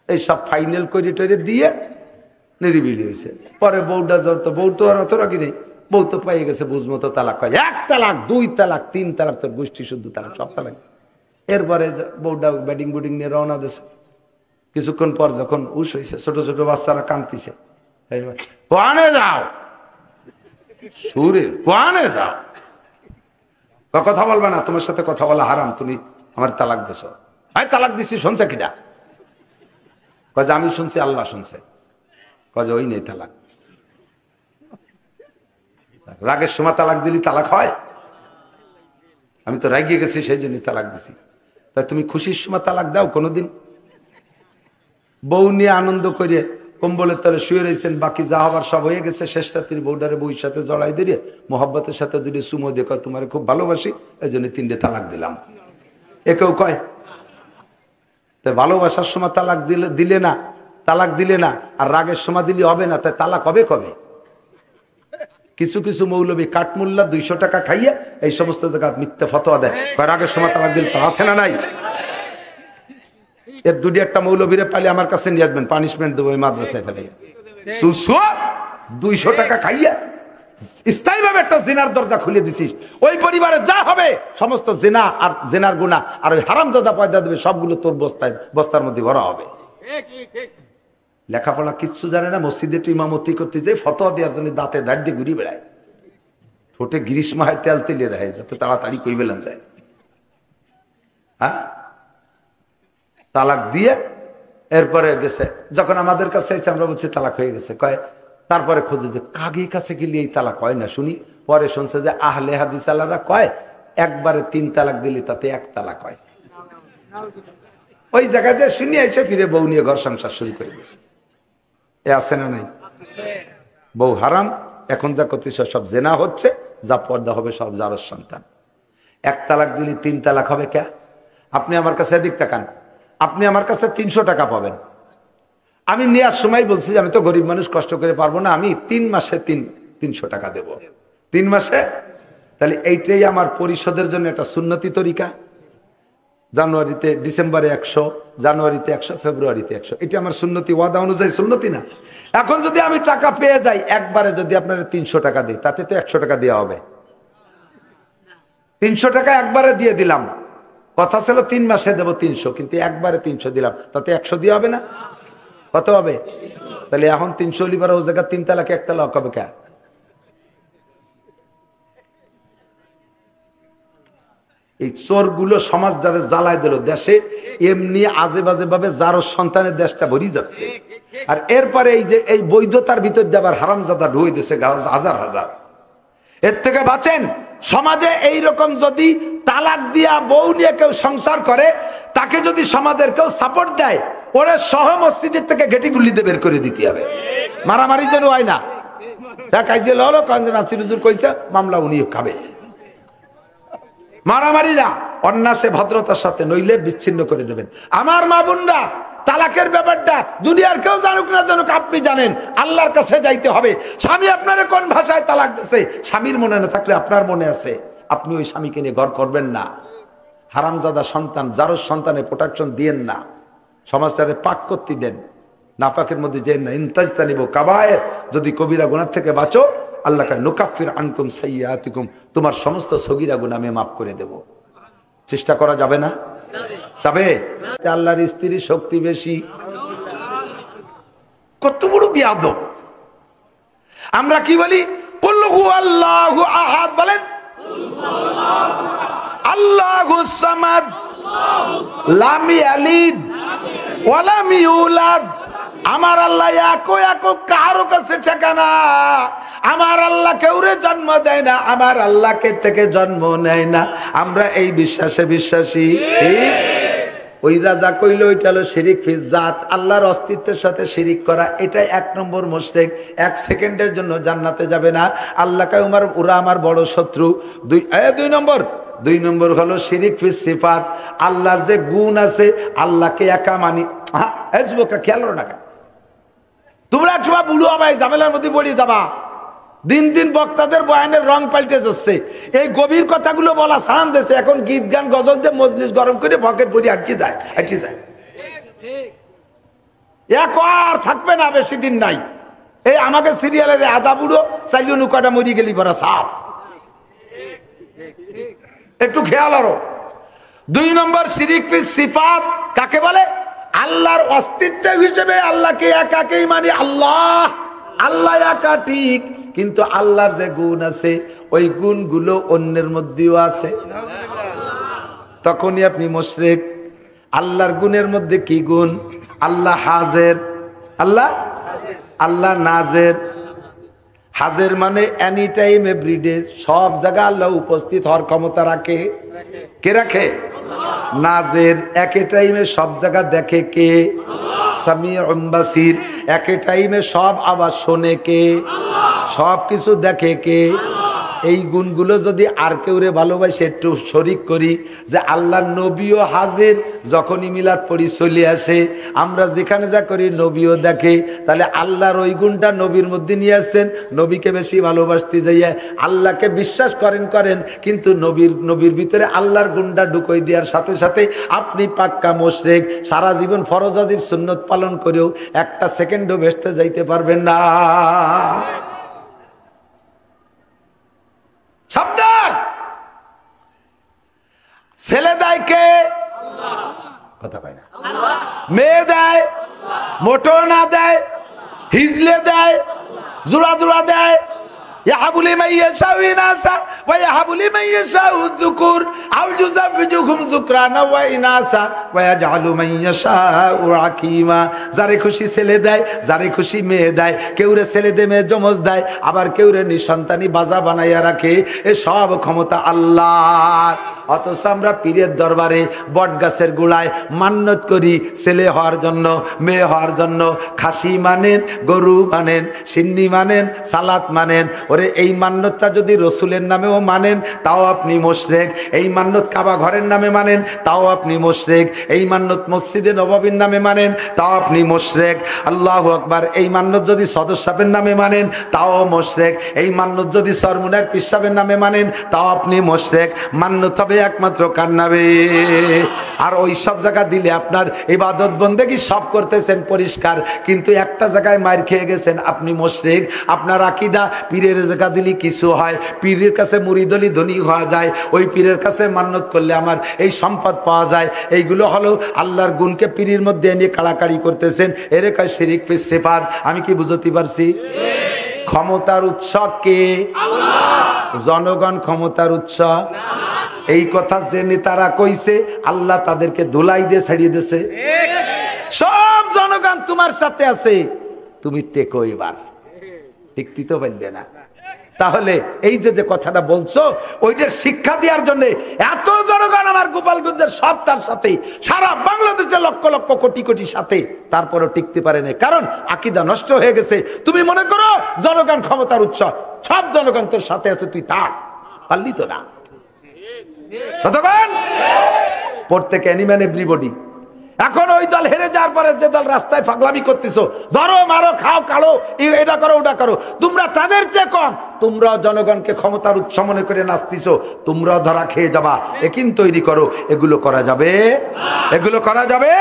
এই সব ফাইনাল করে টরে দিয়ে নিরিবিলি হয়েছে। পরে বউটা যত, বউ তো আর অত রাখি নেই, বউ তো পাইয়ে গেছে বুঝমতো তালাক। কয় 1 তালাক, 2 তালাক, 3 তালাক, তোর গোষ্ঠী শুদ্ধ তালাক, সব তালাক। এরপরে বউটা ব্যাটিং বুটিং নিয়ে রওনা দিয়েছে। কিছুক্ষণ পর যখন উস হয়েছে, ছোট ছোট বাচ্চারা কাঁদতেছে, কোয়ানে যাও সুরের, কোয়ানে যাও, কথা বলবে না, তোমার সাথে কথা বলা হারাম, তুমি আমার তালাক দিছ। ভাই তালাক দিছি, শুনছে কিনা? কয় আমি শুনছি, আল্লাহ শুনছে। কয় ওই নেই তালাক। রাগের সময় তালাক দিলি তালাক হয়? আমি তো রাগিয়ে গেছি, সেই জন্য তালাক দিছি। তাই তুমি খুশির সময় তালাক দাও কোনোদিন? বউ নিয়ে আনন্দ করে কম্বলের তলে শুয়ে রয়েছেন, বাকি যা হবার সব হয়ে গেছে, শেষ রাত্রি বউডারে বউর সাথে জড়াই দিয়ে মোহাব্বতের সাথে 2 সুমো দিয়ে কয় তোমার খুব ভালোবাসি, এই জন্য 3টে তালাক দিলাম। একেও কয় তাই ভালোবাসার সময় তালাক দিলে না, তালাক দিলে না, আর রাগের সময় দিলে হবে না, তাই তালাক হবে কবে? কিছু কিছু মৌলবী কাঠমুল্লা 200 টাকা খাইয়ে এই সমস্ত জায়গা মিথ্যা ফতোয়া দেয়, রাগের সময় তালাক দিলে তার আছে না নাই? এর 2-1টা মৌলবীরে পাইলে আমার কাছে নিয়ে আসবেন, পানিশমেন্ট দেবো এই মাদ্রাসায় ফেলে। 200 টাকা খাইয়া স্থায়ীভাবে একটা জিনার দরজা খুলে দিছিস, ওই পরিবারে যা হবে সমস্ত জিনা আর জিনার গুনাহ আর ওই হারামজাদা পয়দা দেবে সবগুলো তোর বস্তার মধ্যে ভরা হবে। লেখাপড়া কিচ্ছু জানে না, মসজিদে একটু ইমামতি করতে যায়, ফতোয়া দেওয়ার জন্য দাঁতে দাঁড় দিয়ে ঘুরি বেড়ায়, ঠোঁটে গ্রীষ্মায় তেল তেলে রাখে যাতে তাড়াতাড়ি কই বেলেন যায়। হ্যাঁ, তালাক দিয়ে এরপরে গেছে, যখন আমাদের কাছে এসে আমরা বলছি তালাক হয়ে গেছে, কয় তারপরে খোঁজে যে কাগির কাছে গেলে এই তালাক হয় না শুনি। পরে শুনছে যে আহলে হাদিস আলারা কয় একবারে 3 তালাক দিলে তাতে 1 তালাক হয়। ওই জায়গায় যে শুনিয়ে এসে ফিরে বউ নিয়ে ঘর সংসার শুরু করে দিয়েছে। এ আছে না নাই? বউ হারাম, এখন যা করতেছে সব জেনা হচ্ছে, যা পর্দা হবে সব জারজ সন্তান। 1 তালাক দিলে 3 তালাক হবে কে? আপনি আমার কাছে এদিক তাকান, আপনি আমার কাছে 300 টাকা পাবেন। আমি নেওয়ার সময় বলছি যে আমি তো গরিব মানুষ, কষ্ট করে পারবো না, আমি 3 মাসে 300 টাকা দেব, 3 মাসে। তাহলে এইটাই আমার পরিশোধের জন্য একটা সুন্নতি তরিকা। জানুয়ারিতে, ডিসেম্বরে 100, জানুয়ারিতে 100, ফেব্রুয়ারিতে 100, এটা আমার সুন্নতি, ওয়াদা অনুযায়ী সুন্নতি না? এখন যদি আমি টাকা পেয়ে যাই একবারে, যদি আপনারা 300 টাকা দিই, তাতে তো 100 টাকা দেওয়া হবে। 300 টাকা একবারে দিয়ে দিলাম, কথা ছিল 3 মাসে দেবো 300, কিন্তু একবারে 300 দিলাম, তাতে 100 দেওয়া হবে না? কত হবে? তাহলে এখন 300 লিবার ও জায়গা 3 তালাক 1 তালাক হবে কে? এই চোরগুলো সমাজ দ্বারা জ্বালায় দিল, দেশে এমনি আজে বাজে ভাবে যার সন্তানের দেশটা ভরি যাচ্ছে। আর এরপরে এই যে এই বৈধতার ভিতর দিয়ে আবার হারামজাদা ঢুকে দিছে হাজার হাজার। এর থেকে বাঁচেন। সমাজে এই রকম যদি তালাক দিয়া বউ নিয়ে কেউ সংসার করে, তাকে যদি সমাজের কেউ সাপোর্ট দেয়, ওরে সহ মসজিদের থেকে ঘেটি গুলিতে বের করে দিতে হবে। মারামারি যেন হয় না। কইছে মামলা উনিও খাবে। মারামারি না, অন্যাসে ভদ্রতার সাথে, নইলে বিচ্ছিন্ন করে দেবেন। আমার মা বোনরা, তালাকের ব্যাপারটা দুনিয়ার কেউ জানুক না জানুক, আপনি জানেন আল্লাহর কাছে যাইতে হবে। স্বামী আপনারে কোন ভাষায় তালাক দিছে, স্বামীর মনে না থাকলে আপনার মনে আছে, আপনি ওই স্বামীকে নিয়ে ঘর করবেন না। হারামজাদা সন্তান, জারজ সন্তানের প্রোটেকশন দিয়েন না, সমাজটারে পাক করতে দেন, নাপাকের মধ্যে যেন না। ইনতাজতানিবু কাবায়ের, যদি কবিরা গুনাহ থেকে বাঁচো, আল্লাহ কয় নুকাফির আনকুম সাইয়্যাতিকুম, তোমার সমস্ত সগীরা গুনাহ আমি মাফ করে দেব। চেষ্টা করা যাবে না? যাবে? আল্লাহর স্ত্রীর শক্তি বেশি। কত বড় বিয়াদব! আমরা কি বলি? কুল হুয়াল্লাহু আহাদ, বলেন আল্লাহুস সামাদ, লাম ইয়ালিদ ওয়া লাম ইউলাদ। আমার আল্লাহ একক একক, কারো কাছে ঠিকানা। আমার আল্লাহ কেউরে জন্ম দেয় না, আমার আল্লাহকে থেকে জন্ম নেয় না। আমরা এই বিশ্বাসে বিশ্বাসী। ঠিক? ওই রাজা কইল ওইটা হলো শিরিক ফি জাত, আল্লাহর অস্তিত্বের সাথে শিরিক করা, এটা 1 নম্বর মুশরিক। 1 সেকেন্ডের জন্য জান্নাতে যাবে না। আল্লাহ কয় ওরা আমার বড় শত্রু। 2 নম্বর হলো শিরিক ফি সিফাত, আল্লাহর যে গুণ আছে আল্লাহকে একা মানি। হ্যাঁ, এই যুবকরা খেয়াল করো না, তোমরা একসময় বুড়ো হবে, ঝামেলার মধ্যে পড়ে যাবা। দিন দিন বক্তাদের বয়ানের রং পাল্টে যাচ্ছে। এই গভীর কথাগুলো বলা ছাড়ান দেশে এখন গীত গান গজল দিয়ে মজলিস গরম করে পকেট ভরি আটকে যায়। এক আর থাকবে না, বেশি দিন নাই। এই আমাকে সিরিয়ালের আদা বুড়ো চাইলেও নৌকাটা মরি গেলি ভরা সাপ। একটু খেয়াল আরো। 2 নম্বর শিরিক ফি সিফাত কাকে বলে? আল্লাহর অস্তিত্ব হিসেবে আল্লাহকে একাকেই মানি। আল্লাহ একা ঠিক, কিন্তু আল্লাহর যে গুণ আছে ওই গুণগুলো অন্যের মধ্যেও আছে, তখনই আপনি মুশরিক। আল্লাহর গুণের মধ্যে কি গুণ? আল্লাহ হাজের, আল্লাহ নাজের। হাজের মানে এনি টাইম এভরিডে, সব জায়গায় আল্লাহ উপস্থিত হওয়ার ক্ষমতা রাখে। কে রাখে? নাজের, একে টাইমে সব জায়গা দেখে কে? সামিউম বাসির, একে টাইমে সব আওয়াজ শোনে কে? সব কিছু দেখে কে? এই গুণগুলো যদি আর কেউরে ভালোবাসে একটু শরিক করি, যে আল্লাহর নবীও হাজির, যখনই মিলাদ পড়ি চলে আসে, আমরা যেখানে যা করি নবীও দেখে, তাহলে আল্লাহর ওই গুণটা নবীর মধ্যে নিয়ে আসছেন। নবীকে বেশি ভালোবাসতে যাইয়া আল্লাহকে বিশ্বাস করেন, কিন্তু নবীর ভিতরে আল্লাহর গুণটা ঢুকই দেওয়ার সাথে সাথে আপনি পাক্কা মুশরিক। সারা জীবন ফরজ ওয়াজিব সুন্নত পালন করেও 1 সেকেন্ডও ভেস্তে যাইতে পারবেন না। ছেলে দেয় কে? কথা কয় না। মেয়ে দেয়, মোটো না দেয়, হিজলে দেয়, জোড়া জোড়া দেয়। يهب لمن يشاء إناثا ويهب لمن يشاء الذكور أو يزوجهم ذكرانا وإناثا ويجعل من يشاء عقيما। যারে খুশি ছেলে দেয়, যারে খুশি মেয়ে দেয়, কেউরে ছেলে দে মেয়ে জমজ দেয়, আবার কেউরে নিঃসন্তানী বাজা বানাইয়া রাখে। এ সব ক্ষমতা আল্লাহর। অথচ আমরা পীরের দরবারে বট গাছের গোড়ায় মান্নত করি ছেলে হওয়ার জন্য, মেয়ে হওয়ার জন্য। খাসি মানেন, গরু মানেন, সিন্নি মানেন, সালাত মানেন। ওরে এই মান্যতটা যদি রসুলের নামেও মানেন তাও আপনি মুশরিক। এই মান্যত কাবা ঘরের নামে মানেন তাও আপনি মুশরিক। এই মান্যত মসজিদে নববীর নামে মানেন তাও আপনি মুশরিক। আল্লাহু আকবার। এই মান্যত যদি সদর সাহেবের নামে মানেন তাও মুশরিক। এই মান্যত যদি সরমুনার পীর সাহেবের নামে মানেন তাও আপনি মুশরিক। মান্যত হবে একমাত্র কার নামে। আর ওই সব জায়গা দিলে আপনার ইবাদত বন্দেগী সব করতেছেন পরিষ্কার, কিন্তু একটা জায়গায় মার খেয়ে গেছেন, আপনি মুশরিক। আপনার আকীদা পীরের জায়গা দিলে কিছু হয়, পীরের কাছে মুরিদ হলে ধনী হওয়া যায়, ওই পীরের কাছে মান্যত করলে আমার এই সম্পদ পাওয়া যায়। এইগুলো হলো আল্লাহর গুণকে পীরের মধ্যে এনে কাড়াকাড়ি করতেছেন। এর কয় শিরিক ফিস সিফাত। আমি কি বুঝতে পারছি? ক্ষমতার উৎস কে? জনগণ ক্ষমতার উৎস। এই কথা যে নেতারা কইছে আল্লাহ তাদেরকে ধুলাই দিয়ে ছাড়িয়ে দিয়েছে। সব জনগণ তোমার সাথে আছে, তুমি টেকো এবার। টিকতে তো পারলে না। তাহলে এই যে কথাটা বলছো ওইটার শিক্ষা দেওয়ার জন্য এত জনগণ আমার গোপালগঞ্জের সব তার সাথে, সারা বাংলাদেশের লক্ষ লক্ষ কোটি কোটি সাথে, তারপরও টিকতে পারে না, কারণ আকীদা নষ্ট হয়ে গেছে। তুমি মনে করো জনগণ ক্ষমতার উৎস, সব জনগণ তোর সাথে আছে, তুই থাক। পারলি তো না। কতক্ষণ প্রত্যেকে অ্যানিম্যান এভরিবডি। এখন ওই দল হেরে যাওয়ার পরে যে দল রাস্তায় পাগলামি করতেছো, ধরো মারো খাও কালো, এটা করো ওটা করো, তোমরা তাদের চেয়ে কম। তোমরাও জনগণকে ক্ষমতার উৎস মনে করে নাচতেছো, তোমরাও ধরা খেয়ে যাবা। একিন তৈরি করো। এগুলো করা যাবে? এগুলো করা যাবে?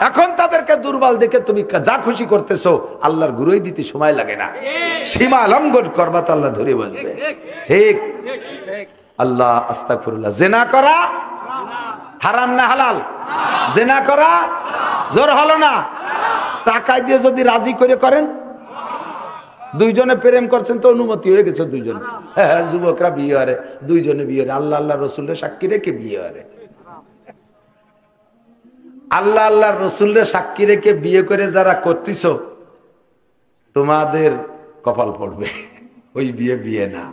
এখন তাদেরকে দুর্বল দেখে তুমি যা খুশি করতেছো, আল্লাহর গুরুই দিতে সময় লাগে না। সীমা লঙ্ঘন করবা তো আল্লাহ ধরে বলবে। ঠিক? আল্লাহ আস্তাগফিরুল্লাহ। জিনা করা হারাম না হালাল? জিনা করা জোর হলো না? টাকা দিয়ে যদি রাজি করে করেন, দুইজনে প্রেম করছেন তো অনুমতি হয়ে গেছে দুইজনে। হ্যাঁ, যুবকরা বিয়ে হারে, দুইজনে বিয়ে হারে, আল্লাহ আল্লাহ রসুলের সাক্ষী রেখে বিয়ে হারে। আল্লাহ আল্লাহ রসুলের সাক্ষী রেখে বিয়ে করে যারা করতেছ, তোমাদের কপাল পড়বে। ওই বিয়ে বিয়ে না।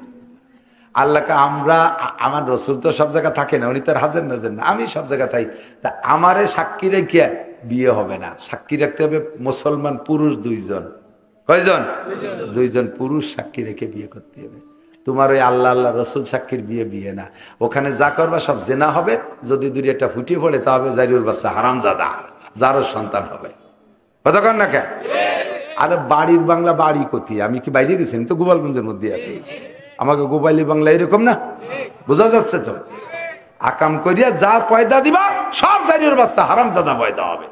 আল্লাহকে আমরা, আমার রসুল তো সব জায়গা থাকে না, উনি তো হাজার নাজের না, আমি সব জায়গা থাই। তা আমারে সাক্ষী রেখে বিয়ে হবে না। সাক্ষী রাখতে হবে মুসলমান পুরুষ দুইজন। কয়জন? দুইজন পুরুষ সাক্ষী রেখে বিয়ে করতে হবে। তোমার ওই আল্লাহ আল্লাহ রসুল সাক্ষীর বিয়ে বিয়ে না। ওখানে যা করবা সব জেনা হবে। যদি দুই একটা ফুটিয়ে পড়ে তা হবে জারিউল বাচ্চা, হারামজাদা, যারও সন্তান হবে। কতক্ষণ না কে? আরে বাড়ির বাংলা বাড়ি কোথায়? আমি কি বাইরে গেছি? আমি তো গোপালগঞ্জের মধ্যে আছি। আমাকে গোপালী বাংলা এরকম না, বোঝা যাচ্ছে তো? আকাম করিয়া যা পয়দা দিবা সব জারিউল বাচ্চা, হারামজাদা পয়দা হবে।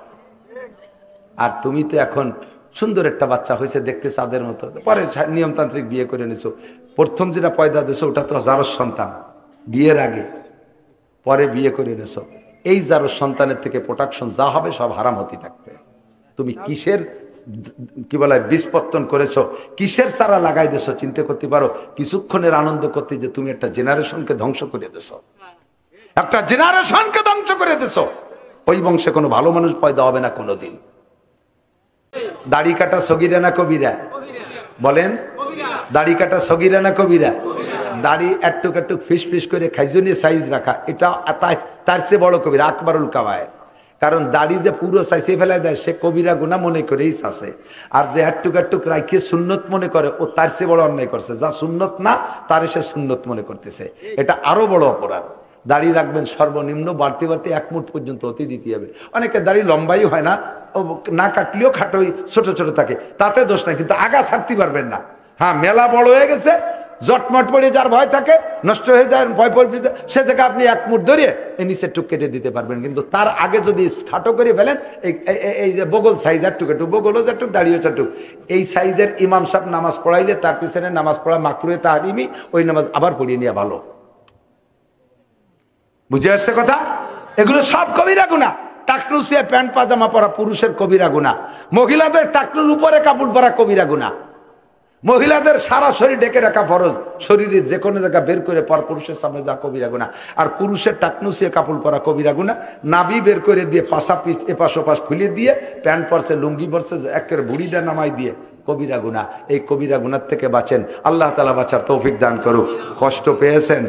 আর তুমি তো এখন সুন্দর একটা বাচ্চা হয়েছে দেখতে চাঁদের মতো, পরে নিয়মতান্ত্রিক বিয়ে করে নিছো। প্রথম যেটা পয়দা দিছো ওটা তো জারস সন্তান, বিয়ের আগে। পরে বিয়ে করে নিছো, এই জারস সন্তানের থেকে প্রোটেকশন যা হবে সব হারাম হতে থাকবে। তুমি কিসের কি বলে বিস্পত্তন করেছো, কিসের চারা লাগাই দিছো, চিন্তা করতে পারো? কিছুক্ষণের আনন্দ করতে যে তুমি একটা জেনারেশনকে ধ্বংস করে দিছো, একটা জেনারেশনকে ধ্বংস করে দিছো। ওই বংশে কোনো ভালো মানুষ পয়দা হবে না কোনোদিন। দাড়ি কাটা সগিরা না কবিরা? বলেন, দাড়ি কাটা সগিরা না কবিরা? দাড়ি একটুক একটুক ফিস ফিস করে খাইজনীয় সাইজ রাখা, এটা তার চেয়ে বড় কবিরা, আকবরুল কাবায়ের। কারণ দাড়ি যে পুরো সাইজে ফেলায় দেয় সে কবিরা গুনাহ মনে করেই চাষে, আর যে একটুক একটুক রাখে সুন্নত মনে করে ও তার চেয়ে বড় অন্যায় করছে। যা সুন্নত না তার সে সুন্নত মনে করতেছে, এটা আরো বড় অপরাধ। দাড়ি রাখবেন সর্বনিম্ন, বাড়তে বাড়তে 1 মুঠ পর্যন্ত অতি দিতে হবে। অনেকে দাড়ি লম্বাই হয় না, না কাটলেও খাটোই ছোট ছোট থাকে, তাতে দোষ নাই, কিন্তু আগা ছাড়তে পারবেন না। হ্যাঁ, মেলা বড় হয়ে গেছে, জটমট পড়ে যার ভয় থাকে, নষ্ট হয়ে যায় ভয় পড়বে, সে থেকে আপনি 1 মুঠ ধরিয়ে এই নিচের টুক কেটে দিতে পারবেন। কিন্তু তার আগে যদি খাটো করে ফেলেন, এই যে বগল সাইজ একটুক একটু, বগলও যেটুক দাঁড়িয়ে চাটুক, এই সাইজের ইমাম সাহেব নামাজ পড়াইলে তার পিছনে নামাজ পড়া মাকরুহে তাহরিমি, ওই নামাজ আবার পড়িয়ে নেওয়া ভালো। বুঝে আসছে কথা? এগুলো সব কবিরা গুনাহ। টাকলু সিয়ে প্যান্ট পাজামা পরা পুরুষের কবিরা গুনাহ। মহিলাদের টাকলুর উপরে কাপড় পরা কবিরা গুনাহ। মহিলাদের সারা শরীর ঢেকে রাখা ফরজ, শরীরে যে কোনো জায়গা বের করে পর পুরুষের সামনে যা কবিরা গুনাহ। আর পুরুষের টাকনু সিয়ে কাপড় পরা কবিরা গুনাহ। নাভি বের করে দিয়ে পাশা পিছ এপাশ ওপাশ খুলে দিয়ে প্যান্ট পরছে, লুঙ্গি পরছে, একের বুড়িটা নামাই দিয়ে কবিরা গুনাহ। এই কবিরা গুনার থেকে বাঁচেন, আল্লাহ তাআলা বাঁচার তৌফিক দান করুক। কষ্ট পেয়েছেন?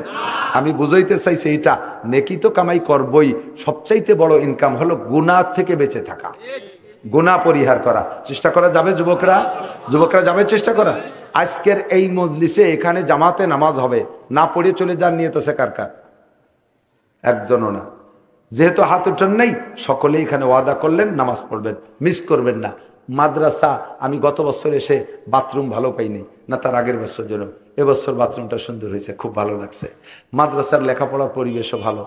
আমি বুঝাইতে চাইছি এটা নেকি তো কামাই করবই, সবচাইতে বড় ইনকাম হলো গুনাহ থেকে বেঁচে থাকা, গুনাহ পরিহার করা। চেষ্টা করা যাবে যুবকরা? যুবকরা যাবে চেষ্টা করা? আজকের এই মজলিসে এখানে জামাতে নামাজ হবে, না পড়ে চলে যান নিয়ত আছে কার কার? একজনও না। যেহেতু হাত উঠান নেই, সকলে এখানে ওয়াদা করলেন নামাজ পড়বেন, মিস করবেন না। মাদ্রাসা আমি গত বছর এসে বাথরুম ভালো পাইনি, না তার আগের বছর জন্য, এবছর বাথরুমটা সুন্দর হয়েছে, খুব ভালো লাগছে। মাদ্রাসার লেখাপড়ার পরিবেশও ভালো,